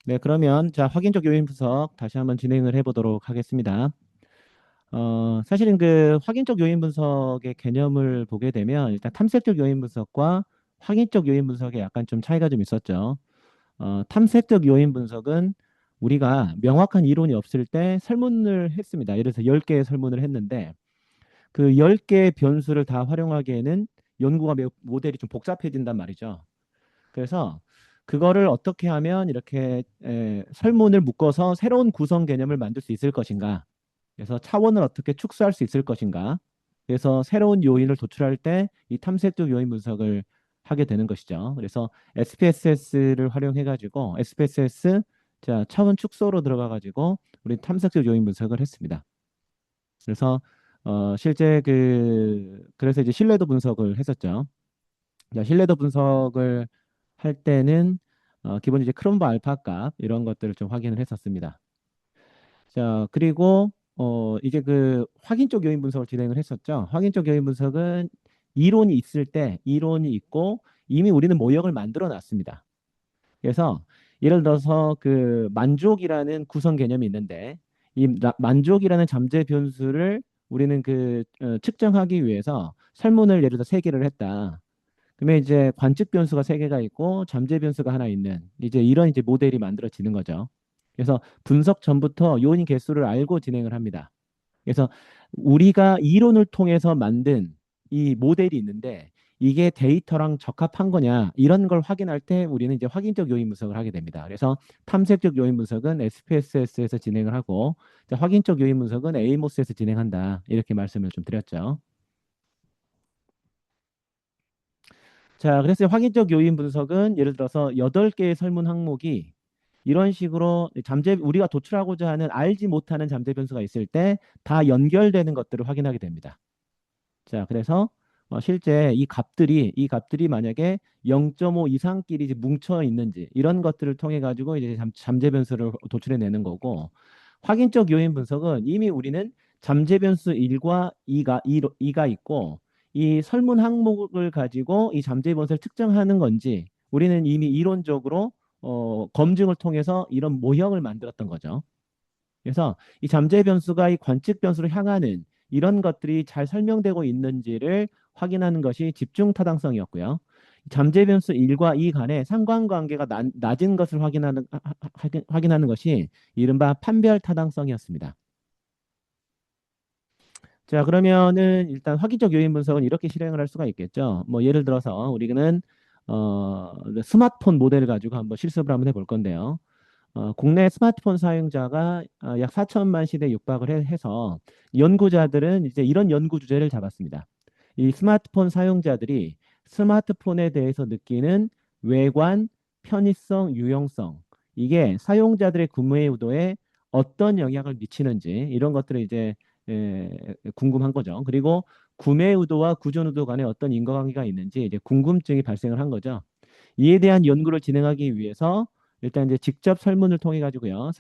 네, 그러면 자, 확인적 요인 분석 다시 한번 진행을 해보도록 하겠습니다. 사실은 그 확인적 요인 분석의 개념을 보게 되면 일단 탐색적 요인 분석과 확인적 요인 분석에 약간 좀 차이가 좀 있었죠. 탐색적 요인 분석은 우리가 명확한 이론이 없을 때 설문을 했습니다. 예를 들어서 10개의 설문을 했는데 그 10개의 변수를 다 활용하기에는 연구가 매우 모델이 좀 복잡해진단 말이죠. 그래서 그거를 어떻게 하면 이렇게 설문을 묶어서 새로운 구성 개념을 만들 수 있을 것인가? 그래서 차원을 어떻게 축소할 수 있을 것인가? 그래서 새로운 요인을 도출할 때 이 탐색적 요인 분석을 하게 되는 것이죠. 그래서 SPSS를 활용해 가지고 SPSS 자 차원 축소로 들어가 가지고 우리 탐색적 요인 분석을 했습니다. 그래서 실제 그래서 이제 신뢰도 분석을 했었죠. 자, 신뢰도 분석을 할 때는 기본 이제 크롬바 알파 값 이런 것들을 좀 확인을 했었습니다. 자, 그리고 이제 그 확인적 요인 분석을 진행을 했었죠. 확인적 요인 분석은 이론이 있을 때 이론이 있고 이미 우리는 모형을 만들어 놨습니다. 그래서 예를 들어서 그 만족이라는 구성 개념이 있는데 이 만족이라는 잠재 변수를 우리는 측정하기 위해서 설문을 예를 들어 세 개를 했다. 그러면 이제 관측 변수가 세 개가 있고 잠재 변수가 하나 있는 이제 이런 이제 모델이 만들어지는 거죠. 그래서 분석 전부터 요인 개수를 알고 진행을 합니다. 그래서 우리가 이론을 통해서 만든 이 모델이 있는데 이게 데이터랑 적합한 거냐 이런 걸 확인할 때 우리는 이제 확인적 요인 분석을 하게 됩니다. 그래서 탐색적 요인 분석은 SPSS에서 진행을 하고 이제 확인적 요인 분석은 에이모스에서 진행한다. 이렇게 말씀을 좀 드렸죠. 자, 그래서 확인적 요인 분석은 예를 들어서 8개의 설문 항목이 이런 식으로 우리가 도출하고자 하는 알지 못하는 잠재 변수가 있을 때 다 연결되는 것들을 확인하게 됩니다. 자, 그래서 실제 이 값들이 만약에 0.5 이상끼리 이제 뭉쳐 있는지 이런 것들을 통해 가지고 이제 잠재 변수를 도출해 내는 거고 확인적 요인 분석은 이미 우리는 잠재 변수 1과 2가 있고 이 설문 항목을 가지고 이 잠재 변수를 특정하는 건지 우리는 이미 이론적으로 검증을 통해서 이런 모형을 만들었던 거죠. 그래서 이 잠재 변수가 이 관측 변수로 향하는 이런 것들이 잘 설명되고 있는지를 확인하는 것이 집중 타당성이었고요. 잠재 변수 1과 2 간의 상관관계가 낮은 것을 확인하는 것이 이른바 판별 타당성이었습니다. 자, 그러면은 일단 확인적 요인 분석은 이렇게 실행을 할 수가 있겠죠. 뭐 예를 들어서 우리는 스마트폰 모델을 가지고 한번 실습을 한번 해볼 건데요. 국내 스마트폰 사용자가 약 4천만 시대 육박을 해서 연구자들은 이제 이런 연구 주제를 잡았습니다. 이 스마트폰 사용자들이 스마트폰에 대해서 느끼는 외관, 편의성, 유용성, 이게 사용자들의 구매 의도에 어떤 영향을 미치는지 이런 것들을 이제 궁금한 거죠. 그리고 구매 의도와 구존 의도 간에 어떤 인과관계가 있는지 이제 궁금증이 발생을 한 거죠. 이에 대한 연구를 진행하기 위해서 일단 이제 직접 설문을 통해 가지고요.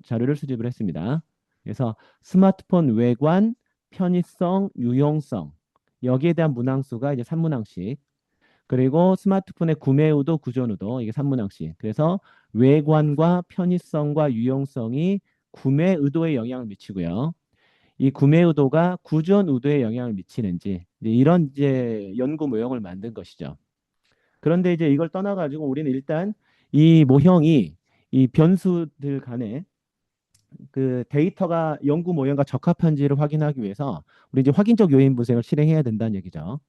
자료를 수집을 했습니다. 그래서 스마트폰 외관, 편의성, 유용성 여기에 대한 문항수가 이제 3문항씩 그리고 스마트폰의 구매 의도, 구존 의도 이게 3문항씩 그래서 외관과 편의성과 유용성이 구매 의도에 영향을 미치고요. 이 구매 의도가 구존 의도에 영향을 미치는지 이제 이런 이제 연구 모형을 만든 것이죠. 그런데 이제 이걸 떠나가지고 우리는 일단 이 모형이 이 변수들 간에 그 데이터가 연구 모형과 적합한지를 확인하기 위해서 우리 이제 확인적 요인 분석을 실행해야 된다는 얘기죠.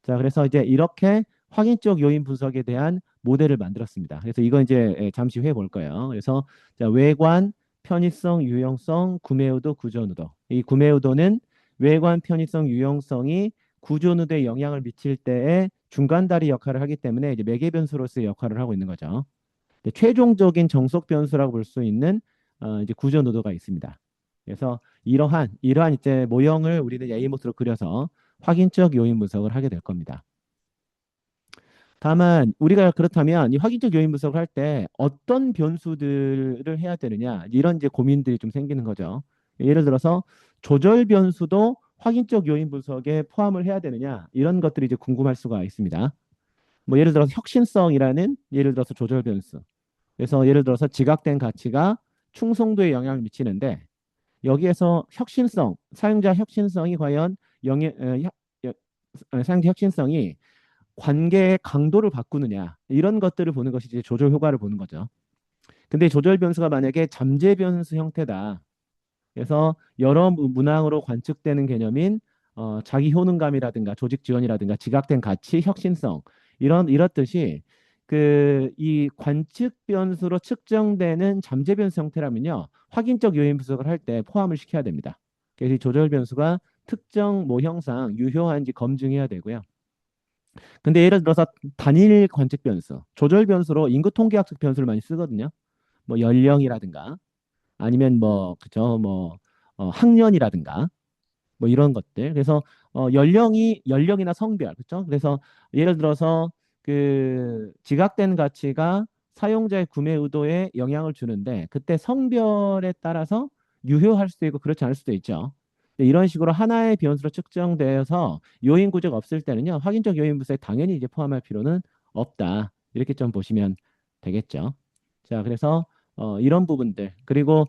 자, 그래서 이제 이렇게 확인적 요인 분석에 대한 모델을 만들었습니다. 그래서 이건 이제 잠시 후에 볼 거예요. 그래서 자, 외관, 편의성, 유용성, 구매의도, 구존의도. 이 구매의도는 외관, 편의성, 유용성이 구존의도에 영향을 미칠 때에 중간다리 역할을 하기 때문에 이제 매개 변수로서의 역할을 하고 있는 거죠. 최종적인 정속 변수라고 볼 수 있는 이제 구존의도가 있습니다. 그래서 이러한 이제 모형을 우리는 A모스로 그려서 확인적 요인 분석을 하게 될 겁니다. 다만 우리가 그렇다면 이 확인적 요인 분석을 할 때 어떤 변수들을 해야 되느냐 이런 이제 고민들이 좀 생기는 거죠. 예를 들어서 조절 변수도 확인적 요인 분석에 포함을 해야 되느냐 이런 것들이 이제 궁금할 수가 있습니다. 뭐 예를 들어서 혁신성이라는 예를 들어서 조절 변수 그래서 예를 들어서 지각된 가치가 충성도에 영향을 미치는데 여기에서 혁신성, 사용자 혁신성이 과연 사용자 혁신성이 관계의 강도를 바꾸느냐 이런 것들을 보는 것이 이제 조절 효과를 보는 거죠. 근데 조절 변수가 만약에 잠재 변수 형태다. 그래서 여러 문항으로 관측되는 개념인 자기 효능감이라든가 조직 지원이라든가 지각된 가치, 혁신성 이렇듯이 그 이 관측 변수로 측정되는 잠재 변수 형태라면요 확인적 요인 분석을 할 때 포함을 시켜야 됩니다. 그래서 이 조절 변수가 특정 모형상 유효한지 검증해야 되고요. 근데 예를 들어서 단일 관측 변수, 조절 변수로 인구 통계학적 변수를 많이 쓰거든요. 뭐 연령이라든가 아니면 뭐 그죠 뭐 학년이라든가 뭐 이런 것들. 그래서 연령이나 성별 그렇죠? 그래서 예를 들어서 그 지각된 가치가 사용자의 구매 의도에 영향을 주는데 그때 성별에 따라서 유효할 수도 있고 그렇지 않을 수도 있죠. 이런 식으로 하나의 변수로 측정되어서 요인 구조가 없을 때는요 확인적 요인 분석에 당연히 이제 포함할 필요는 없다 이렇게 좀 보시면 되겠죠. 자 그래서 이런 부분들 그리고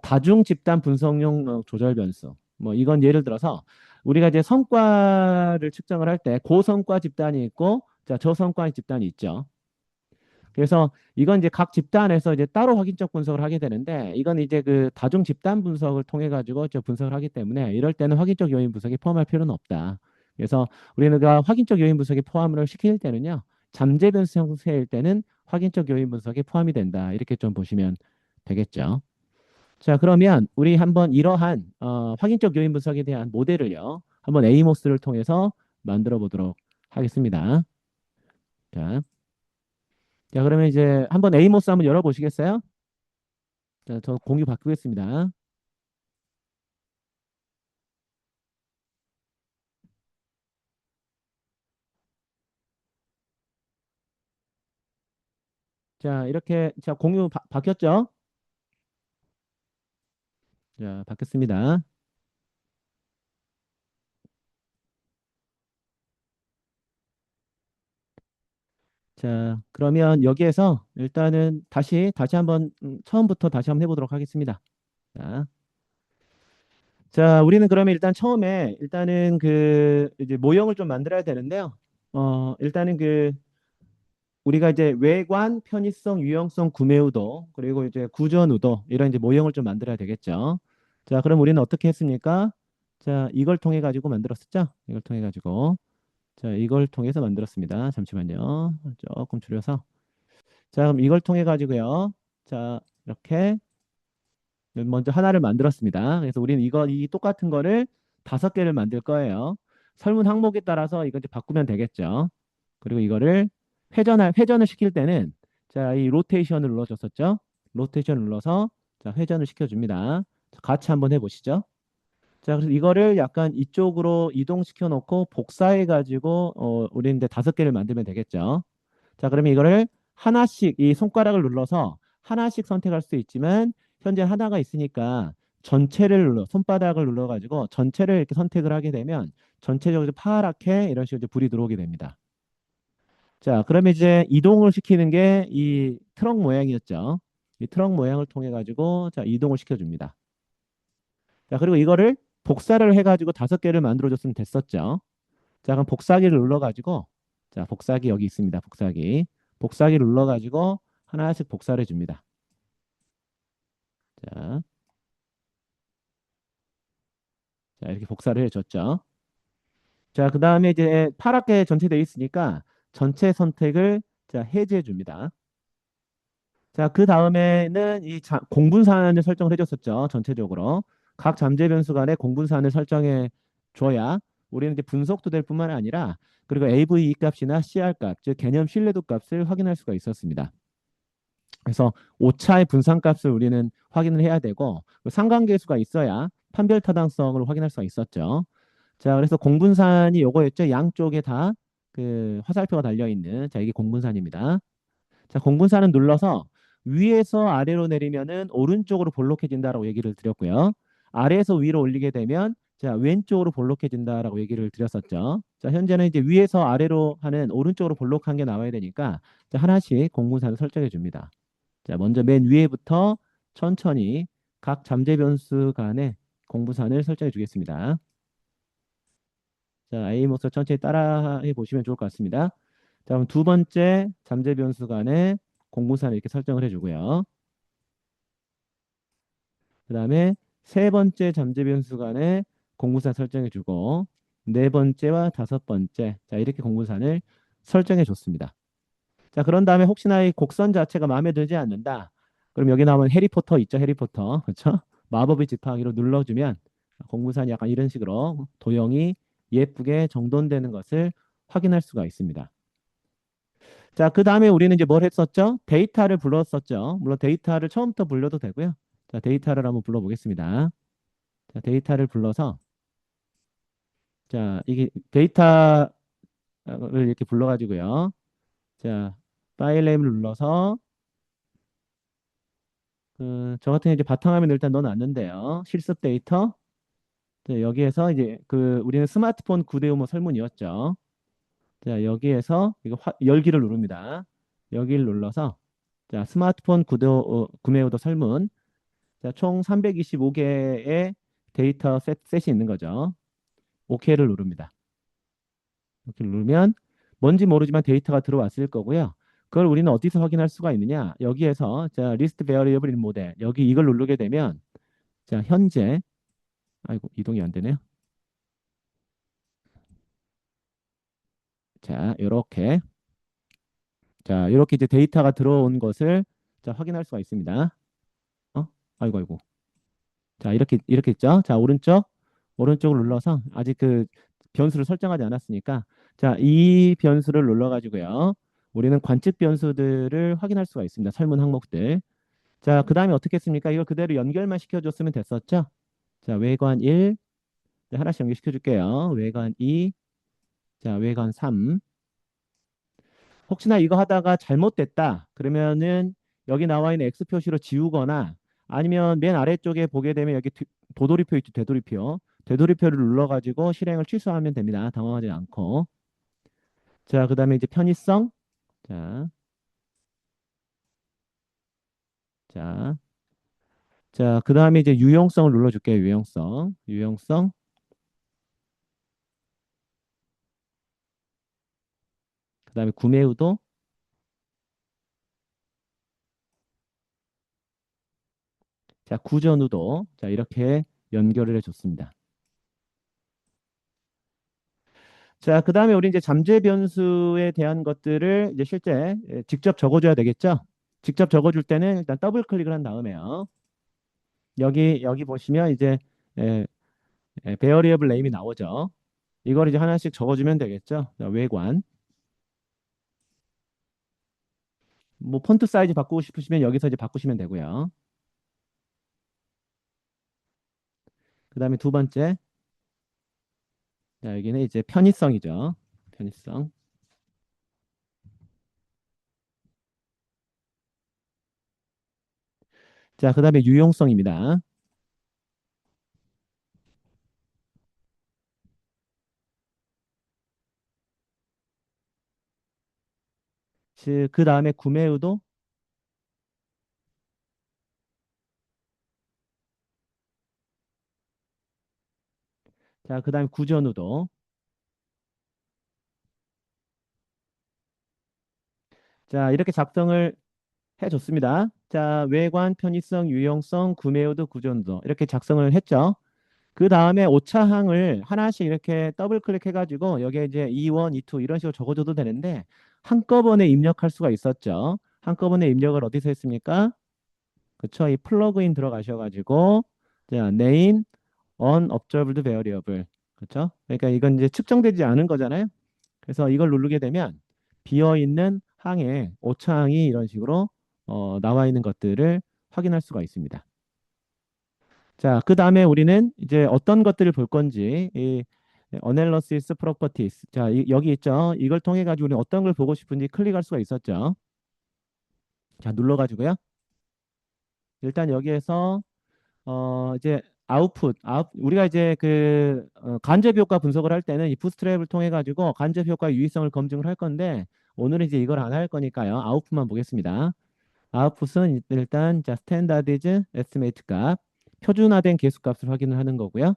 다중 집단 분석용 조절 변수 뭐 이건 예를 들어서 우리가 이제 성과를 측정을 할 때 고성과 집단이 있고 자 저성과 집단이 있죠. 그래서 이건 이제 각 집단에서 이제 따로 확인적 분석을 하게 되는데 이건 이제 그 다중 집단 분석을 통해 가지고 저 분석을 하기 때문에 이럴 때는 확인적 요인 분석에 포함할 필요는 없다. 그래서 우리가 확인적 요인 분석에 포함을 시킬 때는요. 잠재 변수 형태일 때는 확인적 요인 분석에 포함이 된다. 이렇게 좀 보시면 되겠죠. 자, 그러면 우리 한번 이러한 확인적 요인 분석에 대한 모델을요. 한번 에이모스를 통해서 만들어 보도록 하겠습니다. 자, 자, 그러면 이제 한번 에이모스 한번 열어보시겠어요? 자, 저 공유 바꾸겠습니다. 자, 이렇게 자 공유 바뀌었죠? 자, 바뀌었습니다. 자, 그러면 여기에서 일단은 다시 한번 처음부터 다시 한번 해보도록 하겠습니다. 자, 자, 우리는 그러면 일단 처음에 일단은 그 이제 모형을 좀 만들어야 되는데요. 일단은 그 우리가 이제 외관, 편의성, 유용성, 구매 의도, 그리고 이제 구전 의도 이런 이제 모형을 좀 만들어야 되겠죠. 자, 그럼 우리는 어떻게 했습니까? 자, 이걸 통해 가지고 만들었었죠? 이걸 통해 가지고. 자, 이걸 통해서 만들었습니다. 잠시만요. 조금 줄여서. 자, 그럼 이걸 통해 가지고요. 자, 이렇게 먼저 하나를 만들었습니다. 그래서 우리는 이 똑같은 거를 5개를 만들 거예요. 설문 항목에 따라서 이거 이제 바꾸면 되겠죠. 그리고 이거를 회전을 시킬 때는 자, 이 로테이션을 눌러줬었죠. 로테이션 눌러서 자, 회전을 시켜줍니다. 자, 같이 한번 해보시죠. 자, 그래서 이거를 약간 이쪽으로 이동시켜 놓고 복사해 가지고 우리는 이제 5개를 만들면 되겠죠. 자, 그러면 이거를 하나씩 이 손가락을 눌러서 하나씩 선택할 수 있지만 현재 하나가 있으니까 전체를 손바닥을 눌러 가지고 전체를 이렇게 선택을 하게 되면 전체적으로 파랗게 이런 식으로 이제 불이 들어오게 됩니다. 자, 그러면 이제 이동을 시키는 게 이 트럭 모양이었죠. 이 트럭 모양을 통해 가지고 자, 이동을 시켜줍니다. 자, 그리고 이거를 복사를 해가지고 5개를 만들어줬으면 됐었죠. 자, 그럼 복사기를 눌러가지고 자, 복사기 여기 있습니다. 복사기. 복사기를 눌러가지고 하나씩 복사를 해줍니다. 자, 자, 이렇게 복사를 해줬죠. 자, 그 다음에 이제 파랗게 전체되어 있으니까 전체 선택을 자, 해제해 줍니다. 자, 그 다음에는 공분산을 설정을 해줬었죠. 전체적으로. 각 잠재 변수 간의 공분산을 설정해 줘야 우리는 이제 분석도 될 뿐만 아니라 그리고 AVE 값이나 CR 값, 즉 개념 신뢰도 값을 확인할 수가 있었습니다. 그래서 오차의 분산 값을 우리는 확인을 해야 되고 그 상관계수가 있어야 판별 타당성을 확인할 수가 있었죠. 자, 그래서 공분산이 요거였죠. 양쪽에 다 그 화살표가 달려 있는 자, 이게 공분산입니다. 자, 공분산은 눌러서 위에서 아래로 내리면은 오른쪽으로 볼록해진다라고 얘기를 드렸고요. 아래에서 위로 올리게 되면 자, 왼쪽으로 볼록해진다라고 얘기를 드렸었죠. 자, 현재는 이제 위에서 아래로 하는 오른쪽으로 볼록한 게 나와야 되니까 자, 하나씩 공분산을 설정해 줍니다. 자, 먼저 맨 위에부터 천천히 각 잠재 변수 간의 공부산을 설정해 주겠습니다. 자, A 모습 천천히 따라해 보시면 좋을 것 같습니다. 자, 그럼 두 번째 잠재 변수 간의 공부산을 이렇게 설정을 해주고요. 그 다음에 세 번째 잠재 변수 간의 공구산 설정해주고 네 번째와 다섯 번째 자 이렇게 공구산을 설정해 줬습니다. 자 그런 다음에 혹시나 이 곡선 자체가 마음에 들지 않는다. 그럼 여기 나오면 해리포터 있죠, 해리포터 그렇죠? 마법의 지팡이로 눌러주면 공구산이 약간 이런 식으로 도형이 예쁘게 정돈되는 것을 확인할 수가 있습니다. 자, 그 다음에 우리는 이제 뭘 했었죠? 데이터를 불렀었죠. 물론 데이터를 처음부터 불러도 되고요. 자, 데이터를 한번 불러보겠습니다. 자, 데이터를 불러서 자, 이게 데이터를 이렇게 불러가지고요. 자, 파일 네임을 눌러서 저 같은 경우 이제 바탕화면을 일단 넣어놨는데요. 실습 데이터. 자, 여기에서 이제 우리는 스마트폰 구대음모 설문이었죠. 자, 여기에서 이거 열기를 누릅니다. 여기를 눌러서 자, 스마트폰 구매 오더 설문. 자, 총 325개의 데이터 셋이 있는 거죠. OK를 누릅니다. 이렇게 누르면 뭔지 모르지만 데이터가 들어왔을 거고요. 그걸 우리는 어디서 확인할 수가 있느냐? 여기에서 자, 리스트 베어리어블 인 모델 여기 이걸 누르게 되면 자, 현재 아이고 이동이 안 되네요. 자, 요렇게 자, 요렇게 이제 데이터가 들어온 것을 자, 확인할 수가 있습니다. 어? 아이고 아이고. 자, 이렇게 있죠? 자, 오른쪽을 눌러서 아직 변수를 설정하지 않았으니까 자, 이 변수를 눌러 가지고요. 우리는 관측 변수들을 확인할 수가 있습니다. 설문 항목들. 자, 그 다음에 어떻게 했습니까? 이거 그대로 연결만 시켜줬으면 됐었죠? 자, 외관 1, 자, 하나씩 연결시켜줄게요. 외관 2, 자, 외관 3. 혹시나 이거 하다가 잘못됐다. 그러면은 여기 나와 있는 X 표시로 지우거나 아니면 맨 아래쪽에 보게 되면 여기 도돌이표 있죠? 되돌이표. 되돌이표를 눌러가지고 실행을 취소하면 됩니다. 당황하지 않고. 자, 그 다음에 이제 편의성. 자, 자, 자, 그 다음에 이제 유용성을 눌러줄게요. 유용성. 유용성. 그 다음에 구매 의도. 자, 구전우도 자, 이렇게 연결을 해줬습니다. 자, 그 다음에 우리 이제 잠재 변수에 대한 것들을 이제 실제 직접 적어줘야 되겠죠? 직접 적어줄 때는 일단 더블 클릭을 한 다음에요. 여기 보시면 이제 에, 베어리어블 네임이 나오죠. 이걸 이제 하나씩 적어주면 되겠죠? 자, 외관. 뭐 폰트 사이즈 바꾸고 싶으시면 여기서 이제 바꾸시면 되고요. 그 다음에 두 번째. 자, 여기는 이제 편의성이죠. 편의성. 자, 그 다음에 유용성입니다. 그 다음에 구매 의도. 자, 그 다음에 구전우도. 자, 이렇게 작성을 해줬습니다. 자, 외관, 편의성, 유용성, 구매호도, 구전도 이렇게 작성을 했죠. 그 다음에 오차항을 하나씩 이렇게 더블 클릭해가지고 여기에 이제 E1, E2 이런 식으로 적어줘도 되는데 한꺼번에 입력할 수가 있었죠. 한꺼번에 입력을 어디서 했습니까? 그쵸? 이 플러그인 들어가셔가지고 자, name unobserved variable 그쵸? 그러니까 이건 이제 측정되지 않은 거잖아요. 그래서 이걸 누르게 되면 비어 있는 항에 오차항이 이런 식으로 나와 있는 것들을 확인할 수가 있습니다. 자, 그 다음에 우리는 이제 어떤 것들을 볼 건지 이 Analysis Properties. 자, 여기 있죠. 이걸 통해 가지고 우리 어떤 걸 보고 싶은지 클릭할 수가 있었죠. 자, 눌러 가지고요. 일단 여기에서 이제 우리가 이제 간접 효과 분석을 할 때는 이 부스트랩을 통해 가지고 간접 효과 유의성을 검증을 할 건데 오늘은 이제 이걸 안 할 거니까요. 아웃풋만 보겠습니다. 아웃풋은 일단 자 스탠다디즈 에스티메이트 값, 표준화된 계수값을 확인을 하는 거고요.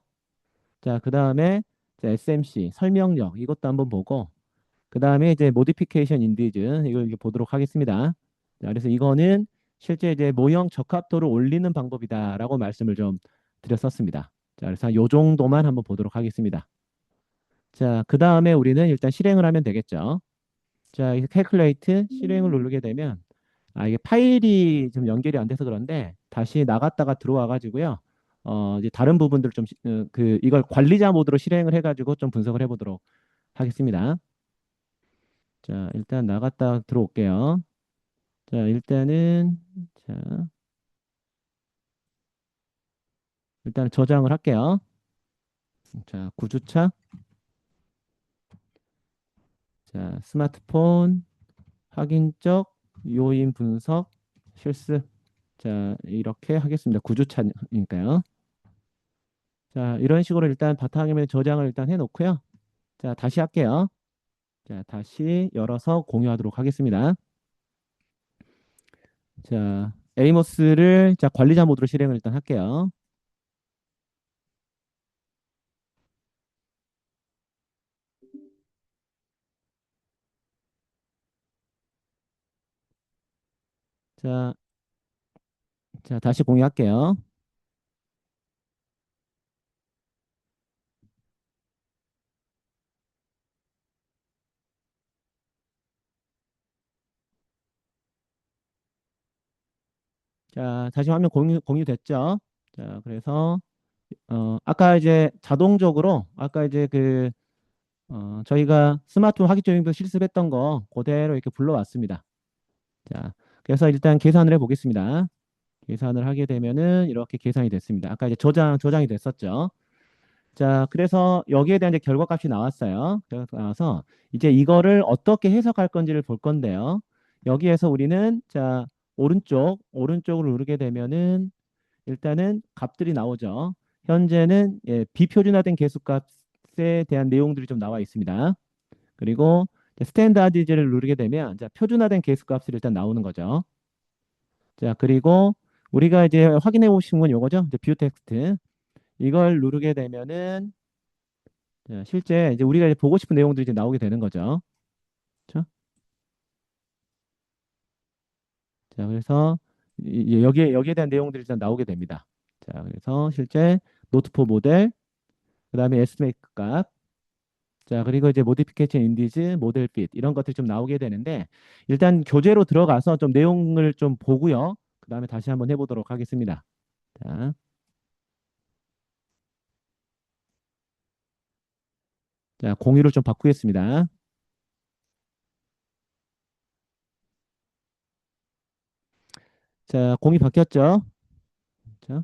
자, 그다음에 자, SMC 설명력 이것도 한번 보고 그다음에 이제 모디피케이션 인디즈 이걸 이제 보도록 하겠습니다. 자, 그래서 이거는 실제 이제 모형 적합도를 올리는 방법이다라고 말씀을 좀 드렸었습니다. 자, 그래서 요 정도만 한번 보도록 하겠습니다. 자, 그다음에 우리는 일단 실행을 하면 되겠죠. 자, 이 캘큘레이트 실행을 누르게 되면 이게 파일이 좀 연결이 안 돼서 그런데 다시 나갔다가 들어와 가지고요. 이제 다른 부분들 좀 이걸 관리자 모드로 실행을 해 가지고 좀 분석을 해 보도록 하겠습니다. 자, 일단 나갔다 들어올게요. 자, 일단은 자, 일단 저장을 할게요. 자, 구주차. 자, 스마트폰 확인적 요인 분석 실습. 자, 이렇게 하겠습니다. 구주차니까요. 자, 이런 식으로 일단 바탕화면에 저장을 일단 해 놓고요. 자, 다시 할게요. 자, 다시 열어서 공유하도록 하겠습니다. 자, 에이모스를 자, 관리자 모드로 실행을 일단 할게요. 자, 자, 다시 공유할게요. 자, 다시 화면 공유됐죠? 자, 그래서 아까 이제 자동적으로 아까 이제 저희가 스마트폰 화기조형도 실습했던 거 그대로 이렇게 불러왔습니다. 자, 그래서 일단 계산을 해보겠습니다. 계산을 하게 되면은 이렇게 계산이 됐습니다. 아까 이제 조장이 됐었죠. 자, 그래서 여기에 대한 이제 결과값이 나왔어요. 그래서 나와서 이제 이거를 어떻게 해석할 건지를 볼 건데요. 여기에서 우리는 자, 오른쪽을 누르게 되면은 일단은 값들이 나오죠. 현재는 비표준화된 계수값에 대한 내용들이 좀 나와 있습니다. 그리고 스탠다디즈를 누르게 되면 자, 표준화된 계수값이 일단 나오는 거죠. 자, 그리고 우리가 이제 확인해 보신 건 요거죠. 이제 뷰 텍스트. 이걸 누르게 되면은 자, 실제 이제 우리가 이제 보고 싶은 내용들이 이제 나오게 되는 거죠. 그렇죠? 자, 그래서 여기에 대한 내용들이 일단 나오게 됩니다. 자, 그래서 실제 노트포 모델, 그다음에 에스티메이트 값, 자, 그리고 이제 모디피케이션 인디즈, 모델 핏 이런 것들이 좀 나오게 되는데 일단 교재로 들어가서 좀 내용을 좀 보고요. 그다음에 다시 한번 해보도록 하겠습니다. 자, 자, 공유를 좀 바꾸겠습니다. 자, 공유 바뀌었죠? 자,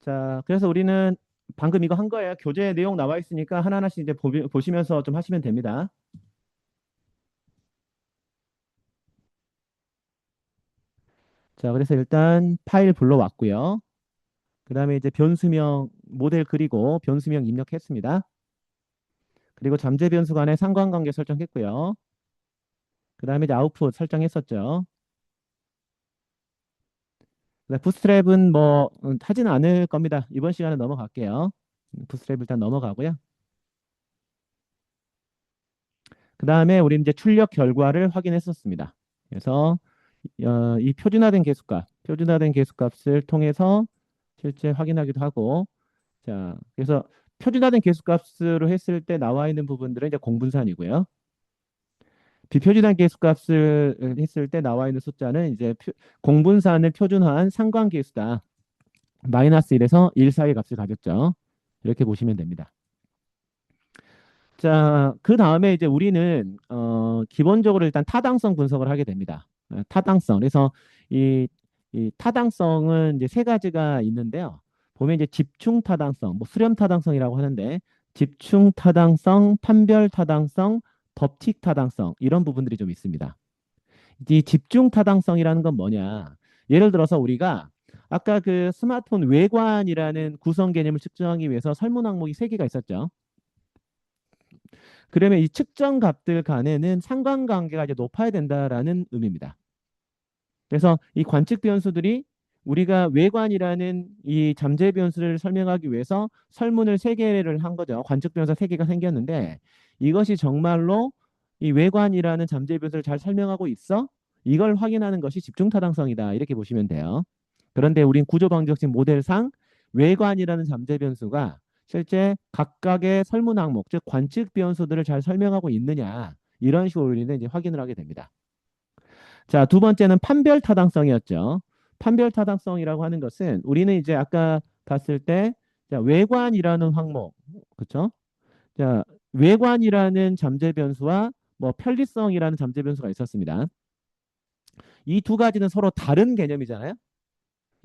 자, 그래서 우리는 방금 이거 한 거예요. 교재 내용 나와 있으니까 하나하나씩 이제 보시면서 좀 하시면 됩니다. 자, 그래서 일단 파일 불러왔고요. 그다음에 이제 변수명 모델 그리고 변수명 입력했습니다. 그리고 잠재 변수 간의 상관관계 설정했고요. 그다음에 이제 아웃풋 설정했었죠. 부스트랩은 뭐 하지는 않을 겁니다. 이번 시간에 넘어갈게요. 부스트랩 일단 넘어가고요. 그다음에 우리 이제 출력 결과를 확인했었습니다. 그래서 이 표준화된 계수값을 통해서 실제 확인하기도 하고, 자, 그래서 표준화된 계수값으로 했을 때 나와 있는 부분들은 이제 공분산이고요. 비표준화 계수값을 했을 때 나와 있는 숫자는 이제 공분산을 표준화한 상관계수다. 마이너스 1에서 1 사이 값을 가졌죠. 이렇게 보시면 됩니다. 자, 그 다음에 이제 우리는 기본적으로 일단 타당성 분석을 하게 됩니다. 타당성. 그래서 이, 이 타당성은 이제 세 가지가 있는데요. 보면 이제 집중 타당성, 뭐 수렴 타당성이라고 하는데 집중 타당성, 판별 타당성, 법칙 타당성 이런 부분들이 좀 있습니다. 이 집중 타당성이라는 건 뭐냐? 예를 들어서 우리가 아까 그 스마트폰 외관이라는 구성 개념을 측정하기 위해서 설문 항목이 세 개가 있었죠. 그러면 이 측정 값들 간에는 상관관계가 이제 높아야 된다라는 의미입니다. 그래서 이 관측 변수들이 우리가 외관이라는 이 잠재 변수를 설명하기 위해서 설문을 세 개를 한 거죠. 관측 변수 세 개가 생겼는데 이것이 정말로 이 외관이라는 잠재 변수를 잘 설명하고 있어? 이걸 확인하는 것이 집중 타당성이다. 이렇게 보시면 돼요. 그런데 우린 구조 방정식 모델상 외관이라는 잠재 변수가 실제 각각의 설문 항목, 즉 관측 변수들을 잘 설명하고 있느냐 이런 식으로 우리는 이제 확인을 하게 됩니다. 자, 두 번째는 판별 타당성이었죠. 판별 타당성이라고 하는 것은 우리는 이제 아까 봤을 때 자, 외관이라는 항목, 그렇죠? 자, 외관이라는 잠재 변수와 뭐 편리성이라는 잠재 변수가 있었습니다. 이 두 가지는 서로 다른 개념이잖아요.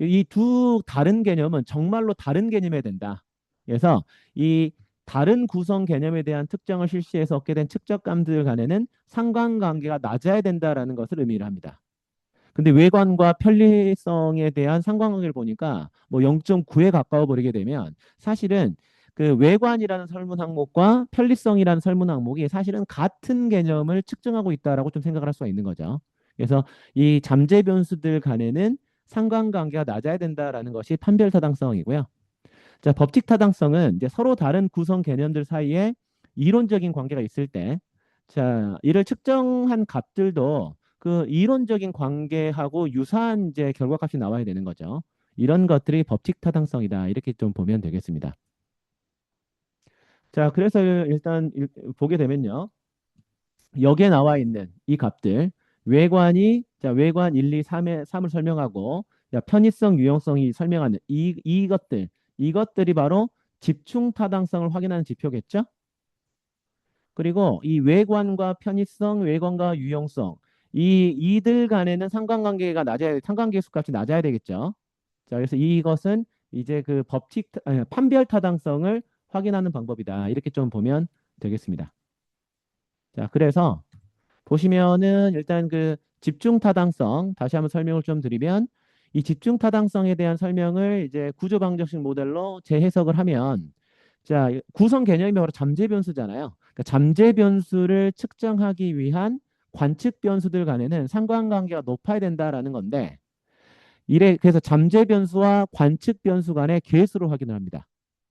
이 두 다른 개념은 정말로 다른 개념이 된다. 그래서 이 다른 구성 개념에 대한 특정을 실시해서 얻게 된 측정감들 간에는 상관관계가 낮아야 된다라는 것을 의미를 합니다. 근데 외관과 편리성에 대한 상관관계를 보니까 뭐 0.9에 가까워 버리게 되면 사실은 그 외관이라는 설문 항목과 편리성이라는 설문 항목이 사실은 같은 개념을 측정하고 있다라고 좀 생각을 할 수가 있는 거죠. 그래서 이 잠재 변수들 간에는 상관관계가 낮아야 된다라는 것이 판별 타당성이고요. 자, 법칙 타당성은 이제 서로 다른 구성 개념들 사이에 이론적인 관계가 있을 때, 자, 이를 측정한 값들도 그 이론적인 관계하고 유사한 이제 결과값이 나와야 되는 거죠. 이런 것들이 법칙 타당성이다. 이렇게 좀 보면 되겠습니다. 자, 그래서 일단 보게 되면요. 여기에 나와 있는 이 값들, 외관이, 자, 외관 1, 2, 3을 설명하고, 자, 편의성, 유용성이 설명하는 이것들이 바로 집중 타당성을 확인하는 지표겠죠? 그리고 이 외관과 편의성, 외관과 유용성, 이들 간에는 상관관계가 낮아야, 상관계수 값이 낮아야 되겠죠. 자, 그래서 이것은 이제 그 판별 타당성을 확인하는 방법이다. 이렇게 좀 보면 되겠습니다. 자, 그래서 보시면은 일단 그 집중 타당성 다시 한번 설명을 좀 드리면 이 집중 타당성에 대한 설명을 이제 구조 방정식 모델로 재해석을 하면 자, 구성 개념이 바로 잠재 변수잖아요. 그러니까 잠재 변수를 측정하기 위한 관측 변수들 간에는 상관관계가 높아야 된다라는 건데 그래서 잠재 변수와 관측 변수 간의 계수를 확인을 합니다.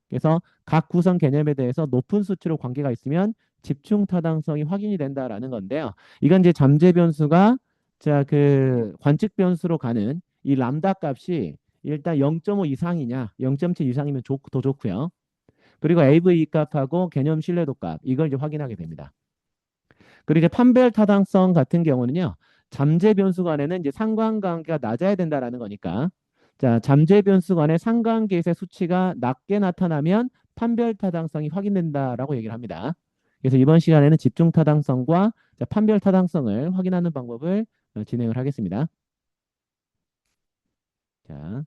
그래서 각 구성 개념에 대해서 높은 수치로 관계가 있으면 집중 타당성이 확인이 된다라는 건데요. 이건 이제 잠재 변수가 자, 그 관측 변수로 가는 이 람다 값이 일단 0.5 이상이냐, 0.7 이상이면 더 좋고요. 그리고 AV 값하고 개념 신뢰도 값 이걸 이제 확인하게 됩니다. 그리고 이제 판별 타당성 같은 경우는요. 잠재 변수 간에는 이제 상관관계가 낮아야 된다라는 거니까 자, 잠재 변수 간의 상관계수의 수치가 낮게 나타나면 판별 타당성이 확인된다라고 얘기를 합니다. 그래서 이번 시간에는 집중 타당성과 자, 판별 타당성을 확인하는 방법을 진행을 하겠습니다. 자,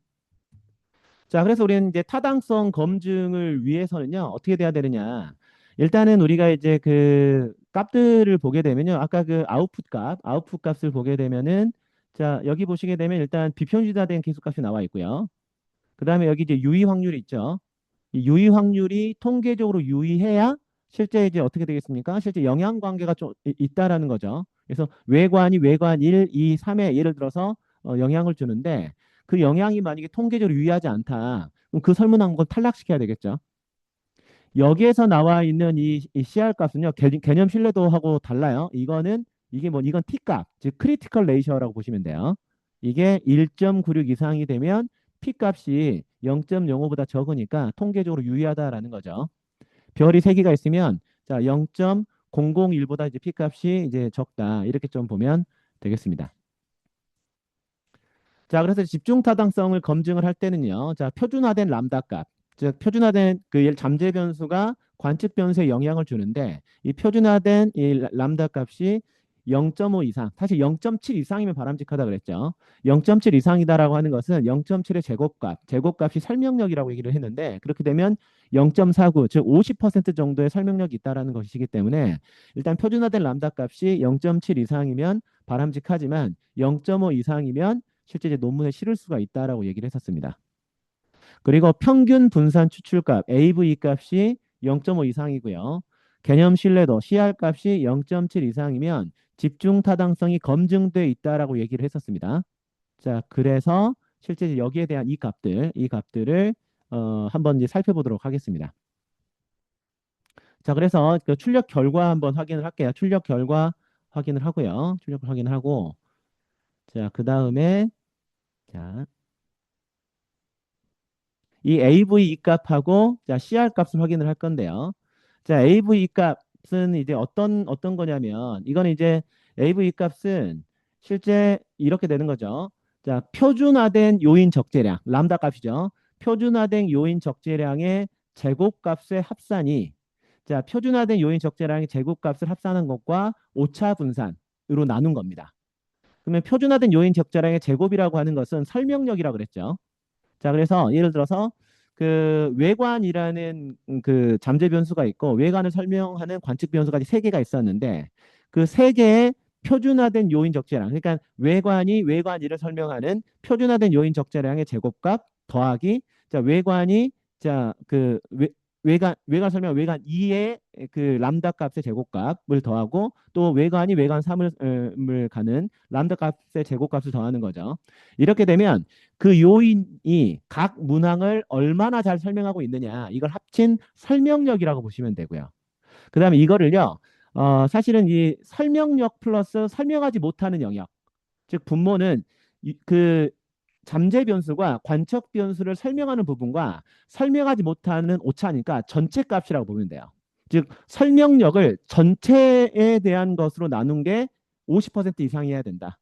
자, 그래서 우리는 이제 타당성 검증을 위해서는요, 어떻게 돼야 되느냐. 일단은 우리가 이제 그 값들을 보게 되면요, 아까 그 아웃풋 값을 보게 되면은, 자, 여기 보시게 되면 일단 비편주다된 계수값이 나와 있고요. 그 다음에 여기 이제 유의 확률이 있죠. 이 유의 확률이 통계적으로 유의해야 실제 이제 어떻게 되겠습니까? 실제 영향 관계가 좀 있다라는 거죠. 그래서 외관 1, 2, 3에 예를 들어서 영향을 주는데 그 영향이 만약에 통계적으로 유의하지 않다. 그럼 그 설문 항목을 탈락시켜야 되겠죠. 여기에서 나와 있는 이 CR 값은요. 개념 신뢰도하고 달라요. 이건 T값, 즉 크리티컬 레이셔라고 보시면 돼요. 이게 1.96 이상이 되면 P값이 0.05보다 적으니까 통계적으로 유의하다라는 거죠. 별이 3개가 있으면 자, 0.001보다 이제 P값이 이제 적다. 이렇게 좀 보면 되겠습니다. 자, 그래서 집중 타당성을 검증을 할 때는요. 자, 표준화된 람다 값. 즉 표준화된 그 잠재 변수가 관측 변수에 영향을 주는데 이 표준화된 이 람다 값이 0.5 이상, 사실 0.7 이상이면 바람직하다 그랬죠. 0.7 이상이다라고 하는 것은 0.7의 제곱값이 설명력이라고 얘기를 했는데 그렇게 되면 0.49, 즉 50% 정도의 설명력이 있다라는 것이기 때문에 일단 표준화된 람다 값이 0.7 이상이면 바람직하지만 0.5 이상이면 실제 이제 논문에 실을 수가 있다라고 얘기를 했었습니다. 그리고 평균 분산 추출값 AV 값이 0.5 이상이고요. 개념 신뢰도 CR 값이 0.7 이상이면 집중 타당성이 검증돼 있다라고 얘기를 했었습니다. 자, 그래서 실제 여기에 대한 이 값들을 한번 이제 살펴보도록 하겠습니다. 자, 그래서 그 출력 결과 한번 확인을 할게요. 출력 결과 확인을 하고요. 출력 확인을 하고, 자, 그 다음에, 자, 이 AV 값하고, 자, CR 값을 확인을 할 건데요. 자, AV 값은 이제 어떤 거냐면, 이건 이제 AV 값은 실제 이렇게 되는 거죠. 자, 표준화된 요인 적재량, 람다 값이죠. 표준화된 요인 적재량의 제곱값의 합산이, 자, 표준화된 요인 적재량의 제곱값을 합산한 것과 오차 분산으로 나눈 겁니다. 그러면 표준화된 요인 적재량의 제곱이라고 하는 것은 설명력이라고 그랬죠. 자, 그래서 예를 들어서 그 외관이라는 그 잠재 변수가 있고 외관을 설명하는 관측 변수까지 세 개가 있었는데 그 세 개의 표준화된 요인 적재량, 그러니까 외관이를 설명하는 표준화된 요인 적재량의 제곱값 더하기 자 외관이 자그 외관 설명 외관 2의 그 람다 값의 제곱값을 더하고 또 외관 3을 가는 람다 값의 제곱값을 더하는 거죠. 이렇게 되면 그 요인이 각 문항을 얼마나 잘 설명하고 있느냐 이걸 합친 설명력이라고 보시면 되고요. 그 다음에 이거를요. 사실은 이 설명력 플러스 설명하지 못하는 영역, 즉 분모는 그 잠재 변수가 관측 변수를 설명하는 부분과 설명하지 못하는 오차니까 전체 값이라고 보면 돼요. 즉 설명력을 전체에 대한 것으로 나눈 게 50% 이상이어야 된다.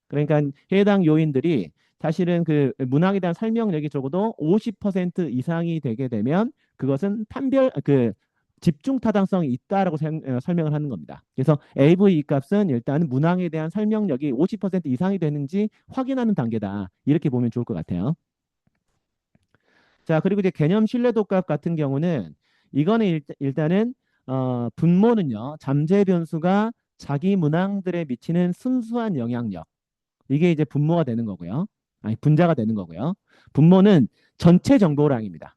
그러니까 해당 요인들이 사실은 그 문항에 대한 설명력이 적어도 50% 이상이 되게 되면 그것은 판별 그 집중 타당성이 있다라고 설명을 하는 겁니다. 그래서 AV 값은 일단 문항에 대한 설명력이 50% 이상이 되는지 확인하는 단계다. 이렇게 보면 좋을 것 같아요. 자, 그리고 이제 개념 신뢰도 값 같은 경우는 이거는 일단은 분모는요. 잠재 변수가 자기 문항들에 미치는 순수한 영향력 이게 이제 분모가 되는 거고요. 아니, 분자가 되는 거고요. 분모는 전체 정보량입니다.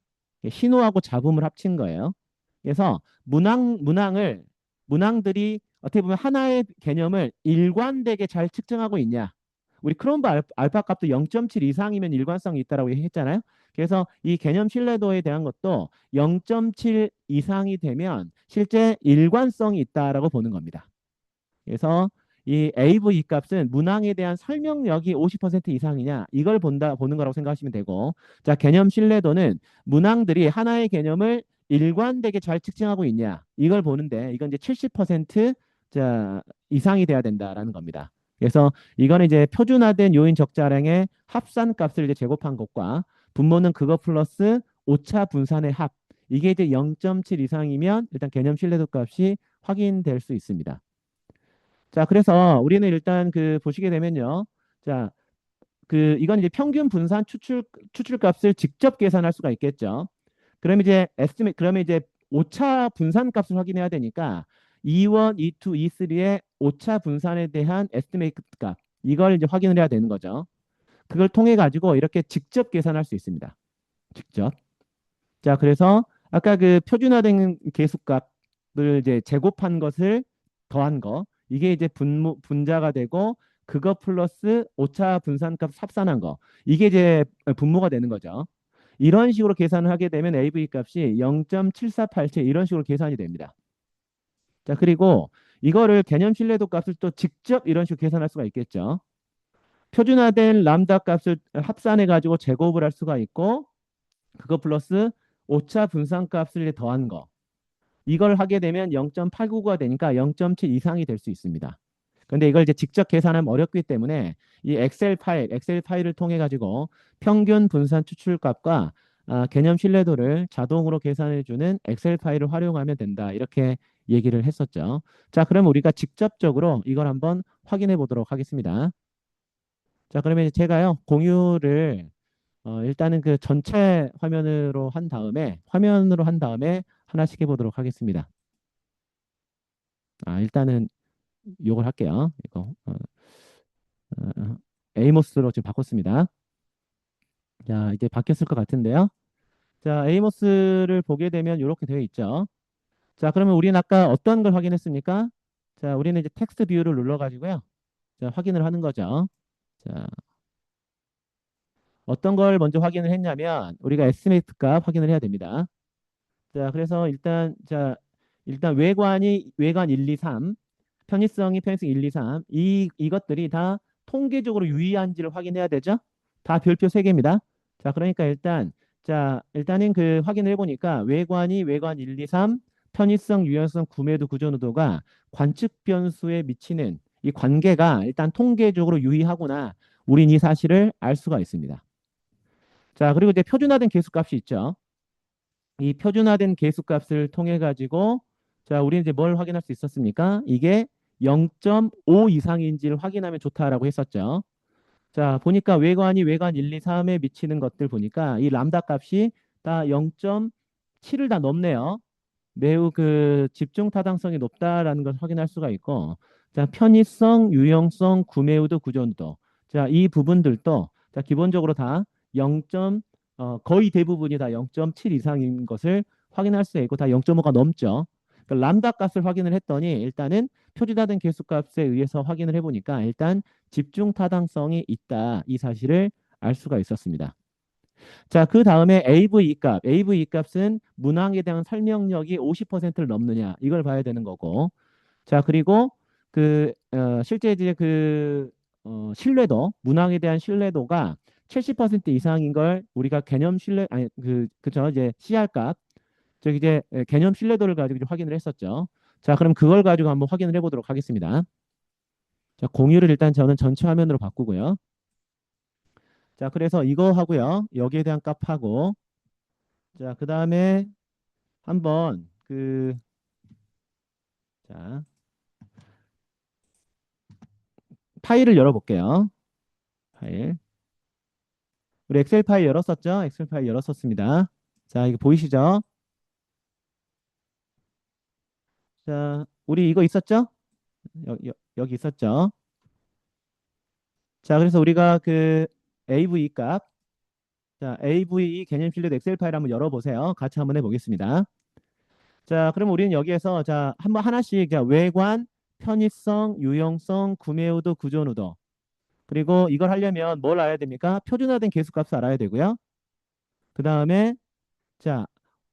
신호하고 잡음을 합친 거예요. 그래서 문항들이 어떻게 보면 하나의 개념을 일관되게 잘 측정하고 있냐. 우리 크롬브 알파 값도 0.7 이상이면 일관성이 있다라고 했잖아요. 그래서 이 개념 신뢰도에 대한 것도 0.7 이상이 되면 실제 일관성이 있다라고 보는 겁니다. 그래서 이 AV 값은 문항에 대한 설명력이 50% 이상이냐 이걸 보는 거라고 생각하시면 되고 자 개념 신뢰도는 문항들이 하나의 개념을 일관되게 잘 측정하고 있냐 이걸 보는데 이건 이제 70% 이상이 돼야 된다라는 겁니다. 그래서 이거는 이제 표준화된 요인 적자량의 합산 값을 이제 제곱한 것과 분모는 그거 플러스 오차 분산의 합 이게 이제 0.7 이상이면 일단 개념 신뢰도 값이 확인될 수 있습니다. 자, 그래서 우리는 일단 그 보시게 되면요. 자, 그 이건 이제 평균 분산 추출 값을 직접 계산할 수가 있겠죠. 그러면 이제 오차 분산 값을 확인해야 되니까 E1, E2, E3의 오차 분산에 대한 에스티메이트 값 이걸 이제 확인을 해야 되는 거죠. 그걸 통해 가지고 이렇게 직접 계산할 수 있습니다. 직접. 자, 그래서 아까 그 표준화된 계수값을 이제 제곱한 것을 더한 거, 이게 이제 분자가 되고 그거 플러스 오차 분산값 합산한 거, 이게 이제 분모가 되는 거죠. 이런 식으로 계산을 하게 되면 AV 값이 0.7487 이런 식으로 계산이 됩니다. 자, 그리고 이거를 개념 신뢰도 값을 또 직접 이런 식으로 계산할 수가 있겠죠. 표준화된 람다 값을 합산해 가지고 제곱을 할 수가 있고 그거 플러스 오차 분산 값을 더한 거. 이걸 하게 되면 0.899가 되니까 0.7 이상이 될 수 있습니다. 근데 이걸 이제 직접 계산하면 어렵기 때문에 이 엑셀 파일을 통해 가지고 평균 분산 추출값과 개념 신뢰도를 자동으로 계산해 주는 엑셀 파일을 활용하면 된다. 이렇게 얘기를 했었죠. 자, 그럼 우리가 직접적으로 이걸 한번 확인해 보도록 하겠습니다. 자, 그러면 제가요, 공유를 일단은 그 전체 화면으로 한 다음에 하나씩 해보도록 하겠습니다. 일단은 요걸 할게요. 이거 에이모스로 지금 바꿨습니다. 자, 이제 바뀌었을 것 같은데요. 자, 에이모스를 보게 되면 이렇게 되어 있죠. 자, 그러면 우리는 아까 어떤 걸 확인했습니까? 자, 우리는 이제 텍스트 뷰를 눌러가지고요. 자, 확인을 하는 거죠. 자, 어떤 걸 먼저 확인을 했냐면 우리가 에스티메이트 값 확인을 해야 됩니다. 자, 그래서 일단 외관 1, 2, 3, 편의성 1, 2, 3, 이것들이 다 통계적으로 유의한지를 확인해야 되죠. 다 별표 3개입니다. 자, 그러니까 일단은 그 확인을 해보니까 외관 1, 2, 3, 편의성, 유연성, 구매도, 구조노도가 관측 변수에 미치는 이 관계가 일단 통계적으로 유의하구나. 우린 이 사실을 알 수가 있습니다. 자, 그리고 이제 표준화된 계수값이 있죠. 이 표준화된 계수값을 통해 가지고 자, 우리는 이제 뭘 확인할 수 있었습니까? 이게 0.5 이상인지를 확인하면 좋다라고 했었죠. 자, 보니까 외관 1, 2, 3에 미치는 것들 보니까 이 람다 값이 다 0.7을 다 넘네요. 매우 그 집중 타당성이 높다라는 걸 확인할 수가 있고, 자, 편의성, 유용성, 구매의도, 구조도. 자, 이 부분들도 자, 기본적으로 다 0. 거의 대부분이 다 0.7 이상인 것을 확인할 수 있고 다 0.5가 넘죠. 그러니까 람다 값을 확인을 했더니 일단은 표준화된 계수값에 의해서 확인을 해보니까 일단 집중 타당성이 있다. 이 사실을 알 수가 있었습니다. 자, 그 다음에 AV 값. AV 값은 문항에 대한 설명력이 50%를 넘느냐. 이걸 봐야 되는 거고. 자, 그리고 실제 이제 신뢰도, 문항에 대한 신뢰도가 70% 이상인 걸 우리가 개념 신뢰, 아니, 그죠. 이제 CR 값. 저기 이제 개념 신뢰도를 가지고 이제 확인을 했었죠. 자, 그럼 그걸 가지고 한번 확인을 해보도록 하겠습니다. 자, 공유를 일단 저는 전체 화면으로 바꾸고요. 자, 그래서 이거 하고요. 여기에 대한 값하고. 자, 그 다음에 한번 자, 파일을 열어볼게요. 파일. 우리 엑셀 파일 열었었죠? 엑셀 파일 열었었습니다. 자, 이거 보이시죠? 자, 우리 이거 있었죠? 여기 있었죠? 자, 그래서 우리가 AV 값, 자, AV 개념 실력 엑셀 파일 한번 열어보세요. 같이 한번 해보겠습니다. 자, 그럼 우리는 여기에서 자, 한번 하나씩 자, 외관, 편의성, 유용성, 구매 의도, 구조 의도. 그리고 이걸 하려면 뭘 알아야 됩니까? 표준화된 계수값을 알아야 되고요. 그 다음에 자,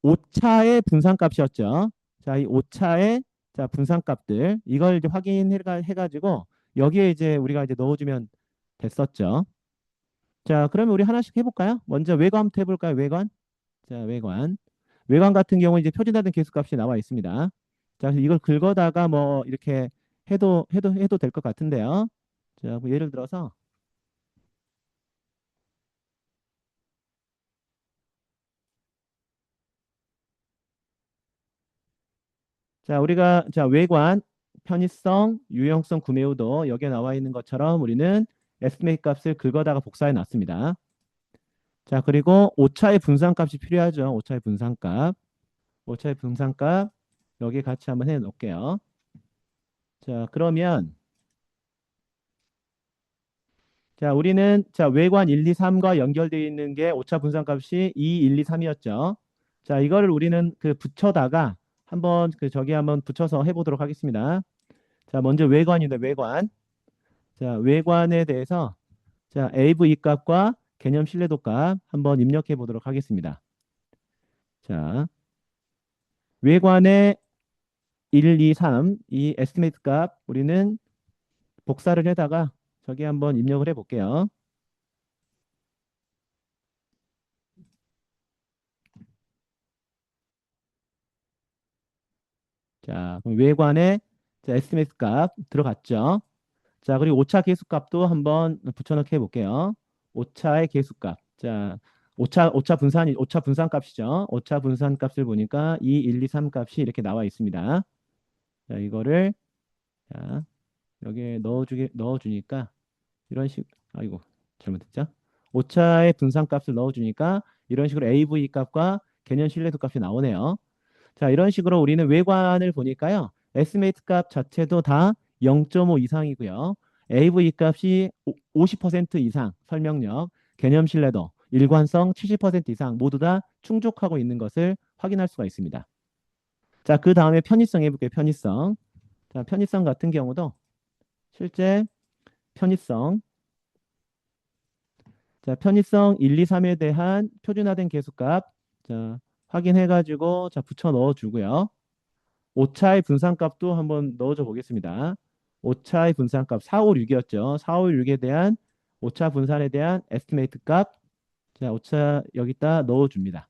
오차의 분산값이었죠. 자, 이 오차의 자, 분산값들 이걸 이제 해가지고 여기에 이제 우리가 이제 넣어주면 됐었죠. 자, 그러면 우리 하나씩 해볼까요? 먼저 외관부터 해볼까요? 외관. 자, 외관. 외관 같은 경우 이제 표준화된 계수값이 나와 있습니다. 자, 그래서 이걸 긁어다가 뭐 이렇게 해도 될 것 같은데요. 자, 뭐 예를 들어서 자, 우리가 자, 외관, 편의성, 유용성, 구매의도 여기에 나와 있는 것처럼 우리는 에스티메이트 값을 긁어다가 복사해 놨습니다. 자, 그리고 오차의 분산값이 필요하죠. 오차의 분산값. 오차의 분산값 여기 같이 한번 해 놓을게요. 자, 그러면 자, 우리는 자, 외관 1, 2, 3과 연결되어 있는 게 오차 분산값이 2, 1, 2, 3이었죠. 자, 이거를 우리는 붙여다가 한번 저기 한번 붙여서 해보도록 하겠습니다. 자, 먼저 외관인데 외관. 자, 외관에 대해서 자, AV 값과 개념 신뢰도 값 한번 입력해 보도록 하겠습니다. 자, 외관의 1, 2, 3, 이 에스티메이트 값 우리는 복사를 해다가 저기 한번 입력을 해 볼게요. 자, 그럼 외관의 자, 에스티메이트 값 들어갔죠. 자, 그리고 오차 계수값도 한번 붙여넣기 해볼게요. 오차의 계수값. 자, 오차 분산 값이죠. 오차 분산 값을 보니까 2, 1, 2, 3 값이 이렇게 나와 있습니다. 자, 이거를 자, 여기에 넣어주니까 이런 아이고, 잘못했죠? 오차의 분산 값을 넣어주니까 이런 식으로 AV 값과 개념 신뢰도 값이 나오네요. 자, 이런 식으로 우리는 외관을 보니까요. 에스티메이트 값 자체도 다 0.5 이상이고요. AV 값이 50% 이상 설명력, 개념 신뢰도, 일관성 70% 이상 모두 다 충족하고 있는 것을 확인할 수가 있습니다. 자, 그 다음에 편의성 해볼게요. 편의성. 자, 편의성 같은 경우도 실제 편의성. 자, 편의성 1, 2, 3에 대한 표준화된 계수값. 자, 확인해가지고 자, 붙여 넣어주고요. 오차의 분산값도 한번 넣어줘 보겠습니다. 오차의 분산값 4, 5, 6이었죠. 4, 5, 6에 대한 오차 분산에 대한 에스티메이트 값. 자, 오차 여기다 넣어줍니다.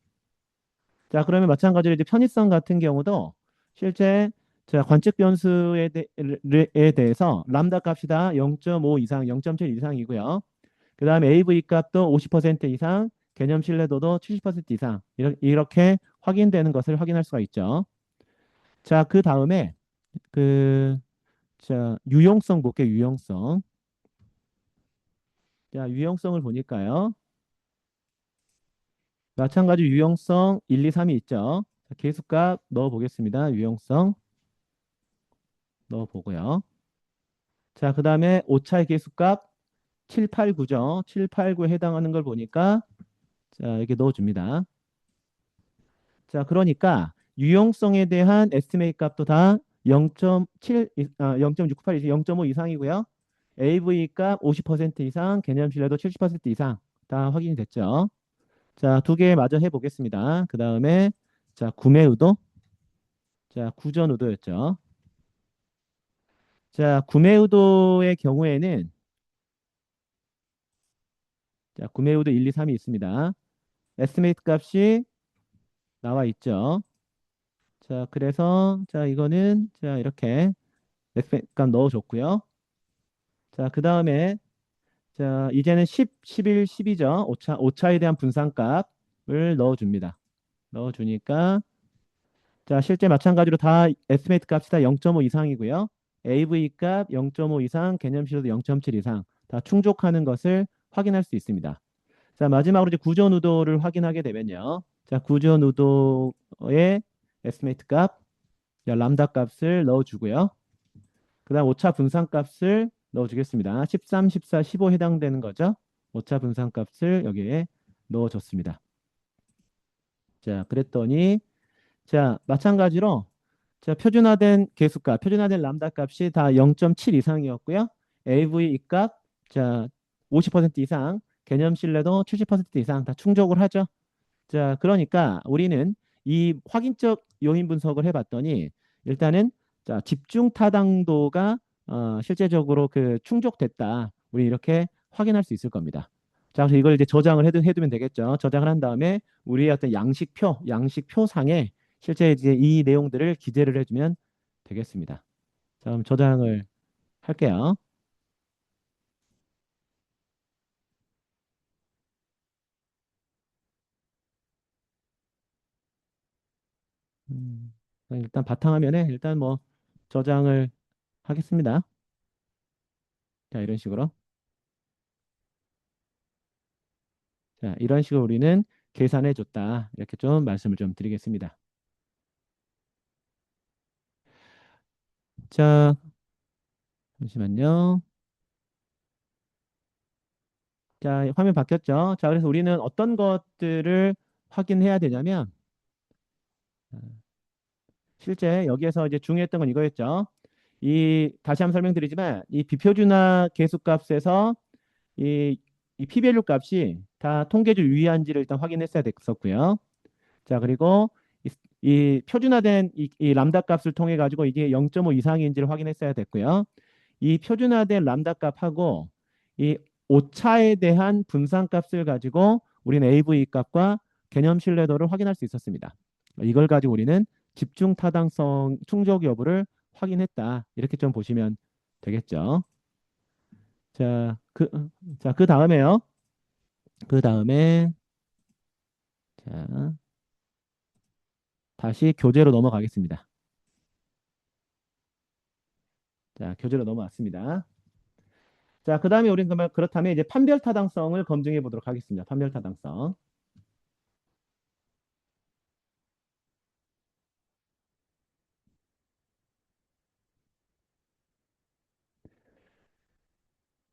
자, 그러면 마찬가지로 이제 편의성 같은 경우도 실제 자, 관측 변수에 대해서 람다 값이 다 0.5 이상, 0.7 이상이고요. 그 다음에 AV 값도 50% 이상, 개념 신뢰도도 70% 이상 이렇게 확인되는 것을 확인할 수가 있죠. 자, 그 다음에 그 자, 유용성 볼게요. 유용성. 자, 유용성을 보니까요. 마찬가지 유용성 1, 2, 3이 있죠. 자, 계수값 넣어 보겠습니다. 유용성 넣어 보고요. 자, 그다음에 오차의 계수값 7, 8, 9죠. 7, 8, 9에 해당하는 걸 보니까 자, 이렇게 넣어 줍니다. 자, 그러니까 유용성에 대한 에스티메이트 값도 다 0.7, 0.698 이상, 0.5 이상이고요. AV 값 50% 이상, 개념 신뢰도 70% 이상 다 확인이 됐죠. 자, 두 개 마저 해보겠습니다. 그 다음에 자, 구매 의도, 자, 구전 의도였죠. 자, 구매 의도의 경우에는 자, 구매 의도 1, 2, 3이 있습니다. 에스티메이트 값이 나와 있죠. 자, 그래서 자, 이거는 자, 이렇게 에스티메이트 값 넣어줬고요. 자, 그 다음에 자, 이제는 10, 11, 12죠. 오차에 대한 분산값을 넣어줍니다. 넣어주니까 자, 실제 마찬가지로 다 에스티메이트 값이 다 0.5 이상이고요. AV 값 0.5 이상, 개념실도 0.7 이상 다 충족하는 것을 확인할 수 있습니다. 자, 마지막으로 이제 구조 누도를 확인하게 되면요. 자, 구조 누도의 에스티메이트 값, 자, 람다 값을 넣어주고요. 그다음 오차 분산 값을 넣어주겠습니다. 13, 14, 15 해당되는 거죠. 오차 분산 값을 여기에 넣어줬습니다. 자, 그랬더니 자, 마찬가지로 자, 표준화된 계수값, 표준화된 람다 값이 다 0.7 이상이었고요. AV 값, 자, 50% 이상, 개념 신뢰도 70% 이상 다 충족을 하죠. 자, 그러니까 우리는 이 확인적 요인 분석을 해봤더니 일단은 자, 집중 타당도가 실제적으로 그 충족됐다. 우리 이렇게 확인할 수 있을 겁니다. 자, 그래서 이걸 이제 저장을 해두면 되겠죠. 저장을 한 다음에 우리의 어떤 양식표상에 실제 이제 이 내용들을 기재를 해주면 되겠습니다. 자, 그럼 저장을 할게요. 음, 일단 바탕화면에 일단 뭐 저장을 하겠습니다. 자, 이런 식으로. 자, 이런 식으로 우리는 계산해 줬다. 이렇게 좀 말씀을 좀 드리겠습니다. 자, 잠시만요. 자, 화면 바뀌었죠? 자, 그래서 우리는 어떤 것들을 확인해야 되냐면, 어, 실제 여기에서 이제 중요했던 건 이거였죠. 다시 한번 설명드리지만, 이 비표준화 계수값에서 이 p-value 값이 다 통계적 유의한지를 일단 확인했어야 됐었고요. 자, 그리고 이 표준화된 이 람다 값을 통해 가지고 이게 0.5 이상인지를 확인했어야 됐고요. 이 표준화된 람다 값하고 이 오차에 대한 분산 값을 가지고 우리는 AV 값과 개념 신뢰도를 확인할 수 있었습니다. 이걸 가지고 우리는 집중 타당성 충족 여부를 확인했다. 이렇게 좀 보시면 되겠죠. 자, 그 다음에요. 그 다음에 자, 다시 교재로 넘어가겠습니다. 자, 교재로 넘어왔습니다. 자, 그 다음에 우리는 그러면 그렇다면 이제 판별 타당성을 검증해 보도록 하겠습니다. 판별 타당성.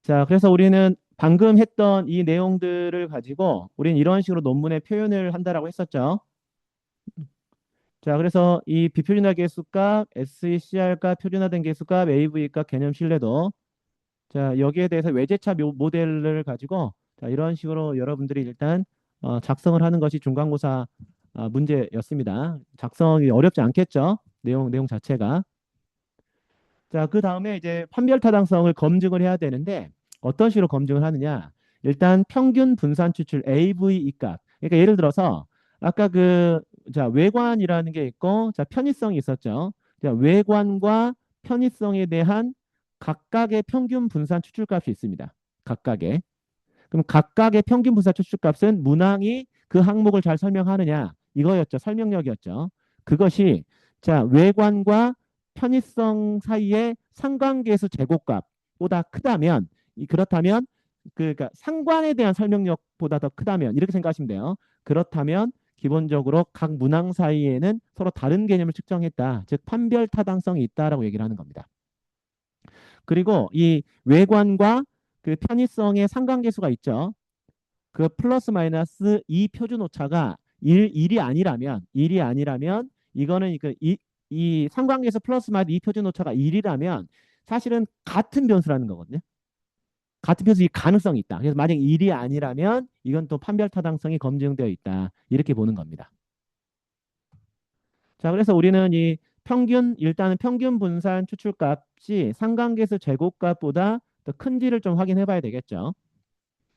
자, 그래서 우리는 방금 했던 이 내용들을 가지고 우리는 이런 식으로 논문에 표현을 한다라고 했었죠. 자, 그래서 이 비표준화 계수값, SECR값, 표준화된 계수값, AV값 개념 신뢰도. 자, 여기에 대해서 외제차 모델을 가지고 자, 이런 식으로 여러분들이 일단 작성을 하는 것이 중간고사 문제였습니다. 작성이 어렵지 않겠죠? 내용 자체가. 자, 그 다음에 이제 판별 타당성을 검증을 해야 되는데 어떤 식으로 검증을 하느냐? 일단 평균 분산 추출 AVE 값. 그러니까 예를 들어서 아까 자, 외관이라는 게 있고 자, 편의성이 있었죠. 자, 외관과 편의성에 대한 각각의 평균 분산 추출 값이 있습니다. 각각의. 그럼 각각의 평균 분산 추출 값은 문항이 그 항목을 잘 설명하느냐? 이거였죠. 설명력이었죠. 그것이 자, 외관과 편의성 사이의 상관계수 제곱값보다 크다면 그렇다면 그러니까 상관에 대한 설명력보다 더 크다면 이렇게 생각하시면 돼요. 그렇다면 기본적으로 각 문항 사이에는 서로 다른 개념을 측정했다. 즉 판별 타당성이 있다라고 얘기를 하는 겁니다. 그리고 이 외관과 그 편의성의 상관계수가 있죠. 그 플러스 마이너스 이 표준 오차가 1이 아니라면 이거는 이 상관계에서 플러스 마이너스 이 표준 오차가 1이라면 사실은 같은 변수라는 거거든요. 같은 변수 이 가능성이 있다. 그래서 만약 1이 아니라면 이건 또 판별 타당성이 검증되어 있다. 이렇게 보는 겁니다. 자, 그래서 우리는 이 일단은 평균 분산 추출값이 상관계수 제곱값보다 더 큰지를 좀 확인해 봐야 되겠죠.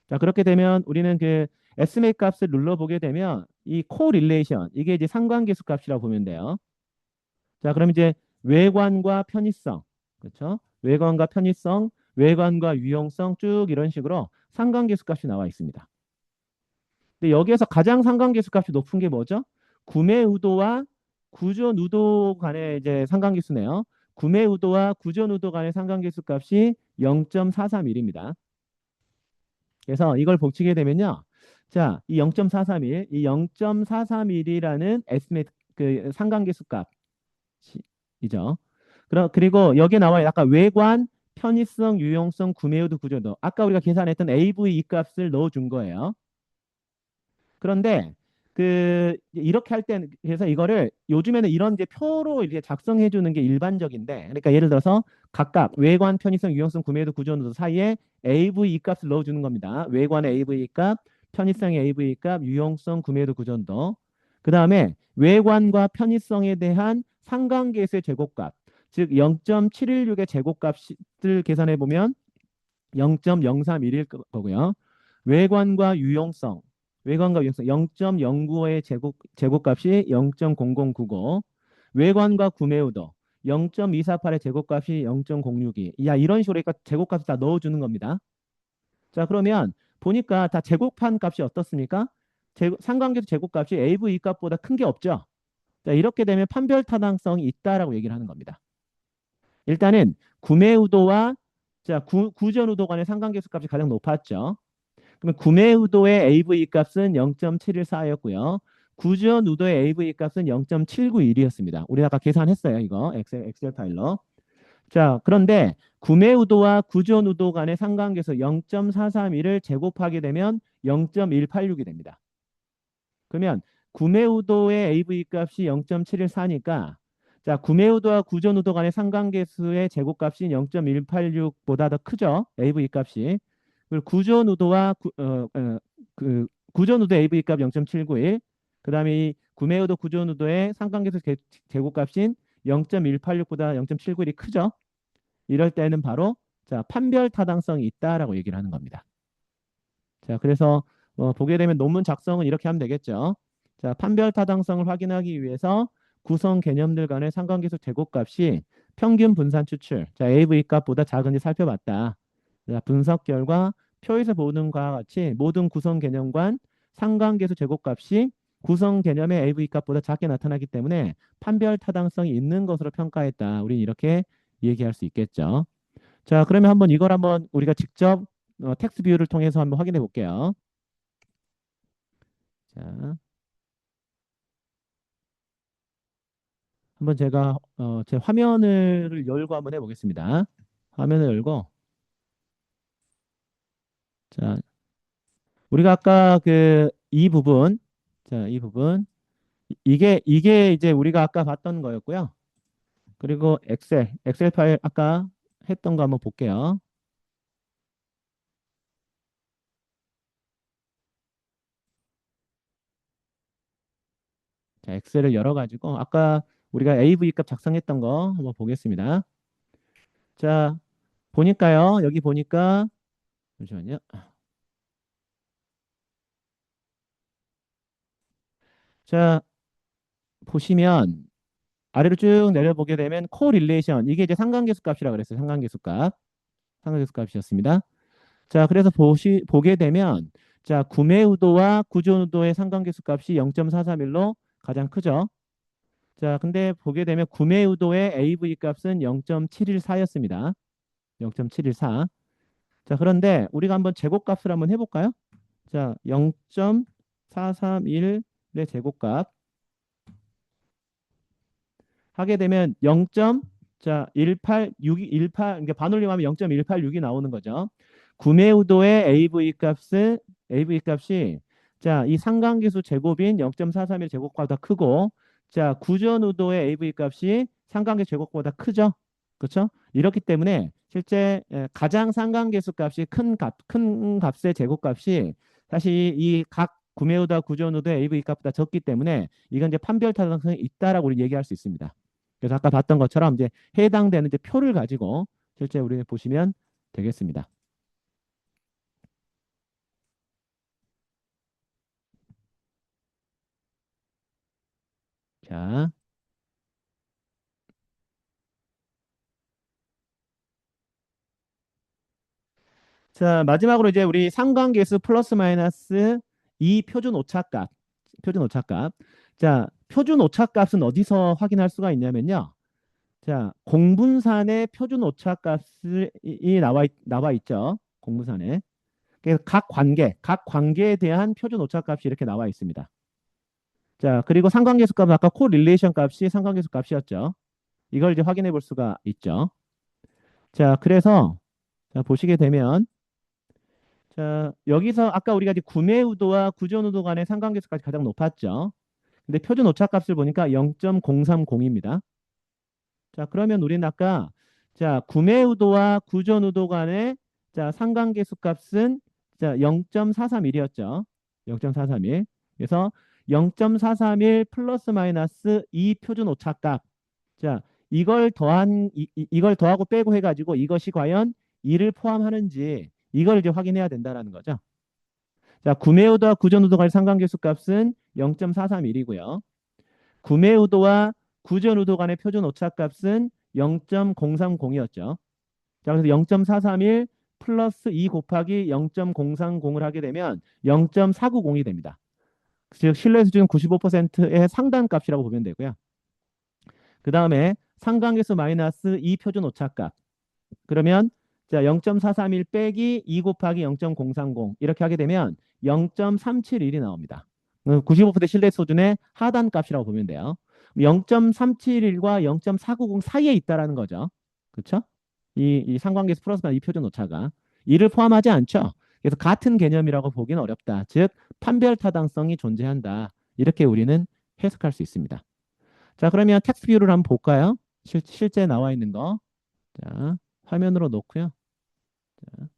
자, 그렇게 되면 우리는 그 estimate 값을 눌러보게 되면 이 correlation, 이게 이제 상관계수 값이라고 보면 돼요. 자, 그럼 이제 외관과 편의성, 그렇죠? 외관과 편의성, 외관과 유용성 쭉 이런 식으로 상관계수 값이 나와 있습니다. 근데 여기에서 가장 상관계수 값이 높은 게 뭐죠? 구매 의도와 구조 누도 간의 이제 상관계수네요. 구매 의도와 구조 누도 간의 상관계수 값이 0.431입니다. 그래서 이걸 복치게 되면요. 자, 이 0.431, 이 0.431이라는 에스티메이트 그 상관계수 값이죠. 그리고 여기에 나와 약간 외관, 편의성, 유용성, 구매의도, 구조도. 아까 우리가 계산했던 AV 이 값을 넣어준 거예요. 그런데 이렇게 할 때는 그래서 이거를 요즘에는 이런 이제 표로 이렇게 작성해 주는 게 일반적인데 그러니까 예를 들어서 각각 외관, 편의성, 유용성, 구매도, 구조도 사이에 AV 값을 넣어 주는 겁니다. 외관의 AV 값, 편의성의 AV 값, 유용성, 구매도, 구조도. 그다음에 외관과 편의성에 대한 상관계수의 제곱값. 즉 0.716의 제곱값을 계산해 보면 0.031일 거고요. 외관과 유용성, 외관과 유용성 0.095의 제곱값이 0.0099, 외관과 구매의도 0.248의 제곱값이 0.062. 야, 이런 식으로 그러니까 제곱값을 다 넣어주는 겁니다. 자, 그러면 보니까 다 제곱한 값이 어떻습니까? 상관계수 제곱값이 AV 값보다 큰 게 없죠. 자, 이렇게 되면 판별 타당성이 있다라고 얘기를 하는 겁니다. 일단은 구매 의도와 자, 구전 의도 간의 상관계수 값이 가장 높았죠. 그러면 구매 의도의 AV 값은 0.714였고요. 구전 의도의 AV 값은 0.791이었습니다. 우리 아까 계산했어요. 이거 엑셀 파일로. 자, 그런데 구매 의도와 구전 의도 간의 상관계수 0.431을 제곱하게 되면 0.186이 됩니다. 그러면 구매 의도의 AV 값이 0.714니까 자, 구매 의도와 구전 의도 간의 상관계수의 제곱값이 0.186보다 더 크죠. AV 값이. 그리고 구전 의도와 구전 의도 AV 값 0.791. 그다음에 이 구매 의도 구전 의도의 상관계수 제곱값인 0.186보다 0.791이 크죠. 이럴 때는 바로 자, 판별 타당성이 있다라고 얘기를 하는 겁니다. 자, 그래서 보게 되면 논문 작성은 이렇게 하면 되겠죠. 자, 판별 타당성을 확인하기 위해서 구성 개념들 간의 상관계수 제곱값이 평균 분산 추출, 자, AV 값보다 작은지 살펴봤다. 자, 분석 결과 표에서 보는 것과 같이 모든 구성 개념 간 상관계수 제곱값이 구성 개념의 AV 값보다 작게 나타나기 때문에 판별 타당성이 있는 것으로 평가했다. 우리는 이렇게 얘기할 수 있겠죠. 자, 그러면 이걸 한번 우리가 직접 텍스트 뷰를 통해서 한번 확인해 볼게요. 자, 한번 제가 제 화면을 열고 한번 해보겠습니다. 화면을 열고 자, 우리가 아까 이 부분 자, 이 부분 이게 이제 우리가 아까 봤던 거였고요. 그리고 엑셀 파일 아까 했던 거 한번 볼게요. 자, 엑셀을 열어가지고 아까 우리가 AV 값 작성했던 거 한번 보겠습니다. 자, 보니까요. 여기 보니까 잠시만요. 자, 보시면 아래로 쭉 내려보게 되면 코릴레이션 이게 이제 상관계수 값이라고 그랬어요. 상관계수 값이었습니다. 자, 그래서 보게 되면 자, 구매 의도와 구존 의도의 상관계수 값이 0.431로 가장 크죠. 자, 근데 보게 되면 구매 의도의 AV 값은 0.714였습니다. 0.714. 자, 그런데 우리가 한번 제곱값을 한번 해볼까요? 자, 0.431의 제곱값 하게 되면 0. 자, 186, 18, 그러니까 반올림하면 0.186이 나오는 거죠. 구매 의도의 AV 값이 자, 이 상관계수 제곱인 0.431 제곱보다 크고 자, 구전 의도의 AV 값이 상관계수 제곱보다 크죠. 그렇죠? 이렇기 때문에 실제 가장 상관계수 값이 큰 값의 제곱값이 사실 이 각 구매 의도와 구전 의도의 AV 값보다 적기 때문에 이건 이제 판별 타당성이 있다라고 우리 얘기할 수 있습니다. 그래서 아까 봤던 것처럼 이제 해당되는 이제 표를 가지고 실제 우리는 보시면 되겠습니다. 자, 자 마지막으로 이제 우리 상관계수 플러스 마이너스 이 표준 오차값, 표준 오차값. 자, 표준 오차값은 어디서 확인할 수가 있냐면요. 자, 공분산의 표준 오차값이 나와 있죠. 공분산에. 그래서 각 관계에 대한 표준 오차값이 이렇게 나와 있습니다. 자, 그리고 상관계수 값은 아까 코릴레이션 값이 상관계수 값이었죠. 이걸 이제 확인해 볼 수가 있죠. 자, 그래서 자, 보시게 되면 자, 여기서 아까 우리가 이제 구매 의도와 구전 의도 간의 상관계수까지 가장 높았죠. 근데 표준 오차값을 보니까 0.030입니다. 자, 그러면 우리는 아까 자, 구매 의도와 구전 의도 간의 자, 상관계수 값은 자, 0.431이었죠. 0.431. 그래서 0.431 플러스 마이너스 이 표준 오차값. 자, 이걸 더하고 빼고 해가지고 이것이 과연 2를 포함하는지 이걸 이제 확인해야 된다라는 거죠. 자, 구매 의도와 구전 의도 간의 상관계수 값은 0.431이고요. 구매 의도와 구전 의도 간의 표준 오차 값은 0.030이었죠. 자, 그래서 0.431 플러스 2 곱하기 0.030을 하게 되면 0.490이 됩니다. 즉 신뢰 수준 95%의 상단값이라고 보면 되고요. 그 다음에 상관계수 마이너스 2 표준 오차값. 그러면 자 0.431 빼기 2 곱하기 0.030 이렇게 하게 되면 0.371이 나옵니다. 95% 신뢰 수준의 하단값이라고 보면 돼요. 0.371과 0.490 사이에 있다라는 거죠. 그렇죠? 이 상관계수 플러스 마이너스 이 표준 오차가 이를 포함하지 않죠. 그래서 같은 개념이라고 보기는 어렵다. 즉 판별 타당성이 존재한다. 이렇게 우리는 해석할 수 있습니다. 자, 그러면 텍스트 뷰를 한번 볼까요? 실제 나와 있는 거. 자, 화면으로 놓고요. 자,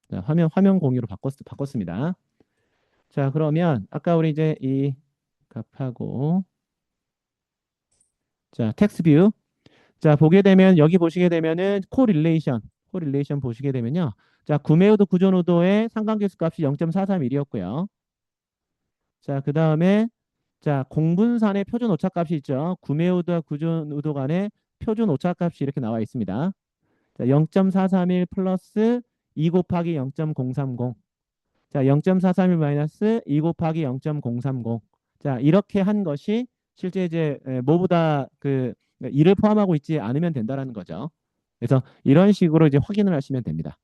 자, 화면 공유로 바꿨습니다. 자, 그러면 아까 우리 이제 이 값하고 자, 텍스트 뷰. 자, 보게 되면 여기 보시게 되면은 코릴레이션 보시게 되면요. 자, 구매의도 구전의도의 상관계수 값이 0.431이었고요. 자, 그다음에 자, 공분산의 표준 오차값이 있죠. 구매의도와 구전의도 간의 표준 오차값이 이렇게 나와 있습니다. 자, 0.431 플러스 2 곱하기 0.030. 자, 0.431 마이너스 2 곱하기 0.030. 자, 이렇게 한 것이 실제 이제 뭐보다 그 2를 포함하고 있지 않으면 된다라는 거죠. 그래서 이런 식으로 이제 확인을 하시면 됩니다.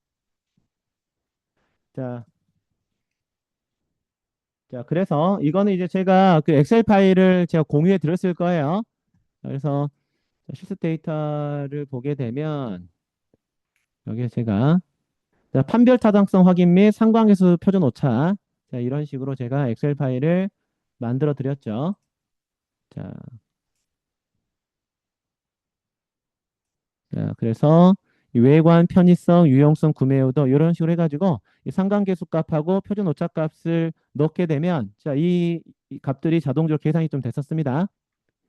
자, 자, 그래서 이거는 이제 제가 그 엑셀 파일을 제가 공유해 드렸을 거예요. 그래서 실습 데이터를 보게 되면 여기에 제가 자, 판별 타당성 확인 및 상관계수 표준 오차. 자, 이런 식으로 제가 엑셀 파일을 만들어 드렸죠. 자, 그래서 이 외관, 편의성, 유용성, 구매 의도 이런 식으로 해가지고 이 상관계수 값하고 표준 오차 값을 넣게 되면 자, 이 값들이 자동적으로 계산이 좀 됐었습니다.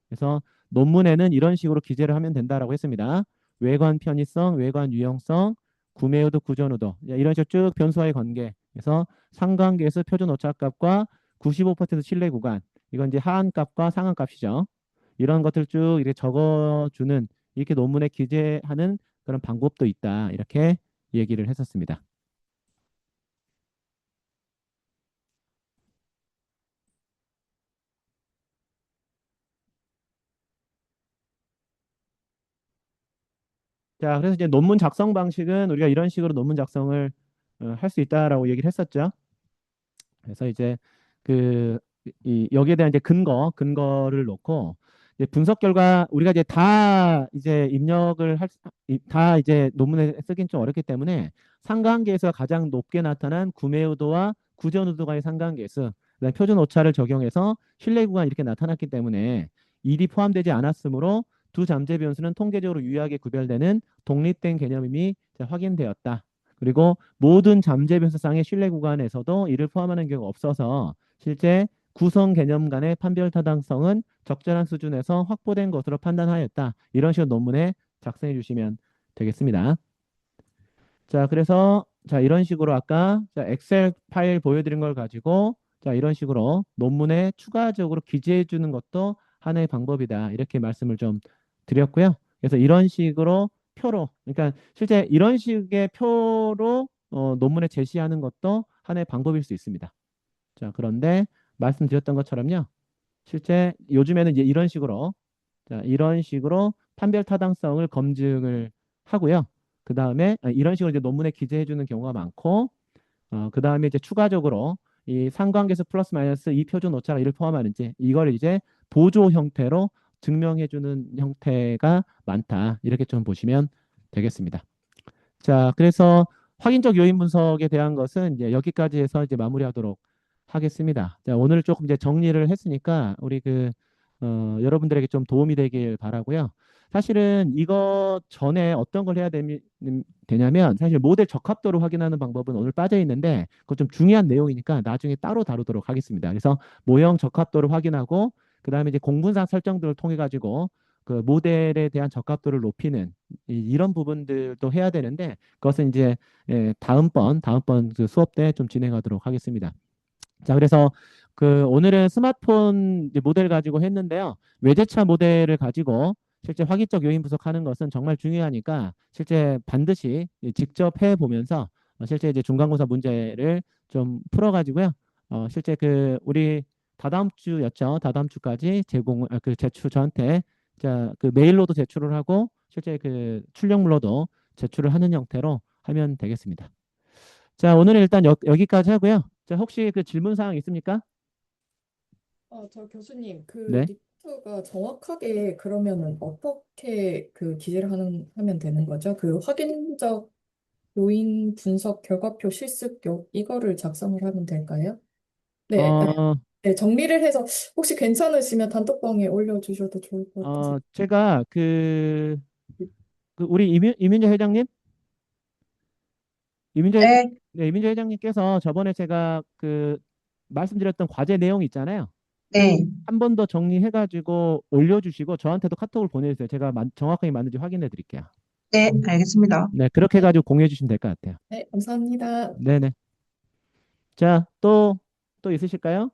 그래서 논문에는 이런 식으로 기재를 하면 된다라고 했습니다. 외관 편의성, 외관 유용성, 구매 의도, 구전 의도 이런 식으로 쭉 변수와의 관계. 그래서 상관계수 표준 오차값과 95% 신뢰 구간. 이건 이제 하한값과 상한값이죠. 이런 것들 쭉 이렇게 적어주는 이렇게 논문에 기재하는 그런 방법도 있다. 이렇게 얘기를 했었습니다. 자, 그래서 이제 논문 작성 방식은 우리가 이런 식으로 논문 작성을 할 수 있다라고 얘기를 했었죠. 그래서 이제 그 여기에 대한 이제 근거를 놓고 이제 분석 결과 우리가 이제 다 이제 입력을 다 이제 논문에 쓰긴 좀 어렵기 때문에 상관계수가 가장 높게 나타난 구매 의도와 구전 의도간의 상관계수, 그다음 표준 오차를 적용해서 신뢰 구간 이렇게 나타났기 때문에 일이 포함되지 않았으므로 두 잠재 변수는 통계적으로 유의하게 구별되는 독립된 개념임이 확인되었다. 그리고 모든 잠재 변수상의 신뢰 구간에서도 이를 포함하는 경우가 없어서 실제 구성 개념 간의 판별 타당성은 적절한 수준에서 확보된 것으로 판단하였다. 이런 식으로 논문에 작성해 주시면 되겠습니다. 자, 그래서 자, 이런 식으로 아까 자, 엑셀 파일 보여드린 걸 가지고 자, 이런 식으로 논문에 추가적으로 기재해 주는 것도 하나의 방법이다. 이렇게 말씀을 좀 드렸고요. 그래서 이런 식으로 표로, 그러니까 실제 이런 식의 표로 논문에 제시하는 것도 하나의 방법일 수 있습니다. 자, 그런데 말씀드렸던 것처럼요. 실제 요즘에는 이제 이런 식으로 자, 이런 식으로 판별 타당성을 검증을 하고요. 그 다음에 이런 식으로 이제 논문에 기재해 주는 경우가 많고, 그 다음에 이제 추가적으로 이 상관계수 플러스 마이너스 이 표준 오차가 이를 포함하는지 이걸 이제 보조 형태로 증명해 주는 형태가 많다. 이렇게 좀 보시면 되겠습니다. 자, 그래서 확인적 요인 분석에 대한 것은 이제 여기까지 해서 이제 마무리하도록 하겠습니다. 자, 오늘 조금 이제 정리를 했으니까 우리 여러분들에게 좀 도움이 되길 바라고요. 사실은 이거 전에 어떤 걸 해야 되냐면 사실 모델 적합도를 확인하는 방법은 오늘 빠져 있는데 그거 좀 중요한 내용이니까 나중에 따로 다루도록 하겠습니다. 그래서 모형 적합도를 확인하고 그다음에 이제 공분상 설정들을 통해 가지고 그 모델에 대한 적합도를 높이는 이런 부분들도 해야 되는데 그것은 이제 다음번 그 수업 때 좀 진행하도록 하겠습니다. 자, 그래서 그 오늘은 스마트폰 이제 모델 가지고 했는데요. 외제차 모델을 가지고 실제 확인적 요인 분석하는 것은 정말 중요하니까 실제 반드시 직접 해 보면서 실제 이제 중간고사 문제를 좀 풀어 가지고요. 실제 그 우리 다다음 주였죠. 다다음 주까지 제출 저한테 자, 그 메일로도 제출을 하고 실제 그 출력물로도 제출을 하는 형태로 하면 되겠습니다. 자, 오늘은 일단 여기까지 하고요. 자, 혹시 그 질문 사항 있습니까? 저 교수님, 그 네. 리포트가 정확하게 그러면은 어떻게 그 기재를 하면 되는 거죠? 그 확인적 요인 분석 결과표 실습용 이거를 작성을 하면 될까요? 네, 어, 네, 정리를 해서 혹시 괜찮으시면 단톡방에 올려주셔도 좋을 것 같아서. 제가 그 우리 이민재 회장님, 이민재 회- 네, 네, 이민재 회장님께서 저번에 제가 그 말씀드렸던 과제 내용 있잖아요. 네, 한 번 더 정리해가지고 올려주시고 저한테도 카톡을 보내주세요. 제가 정확하게 맞는지 확인해 드릴게요. 네, 알겠습니다. 네, 그렇게 네, 해가지고 공유해 주시면 될 것 같아요. 네, 감사합니다. 네네. 자, 또 있으실까요?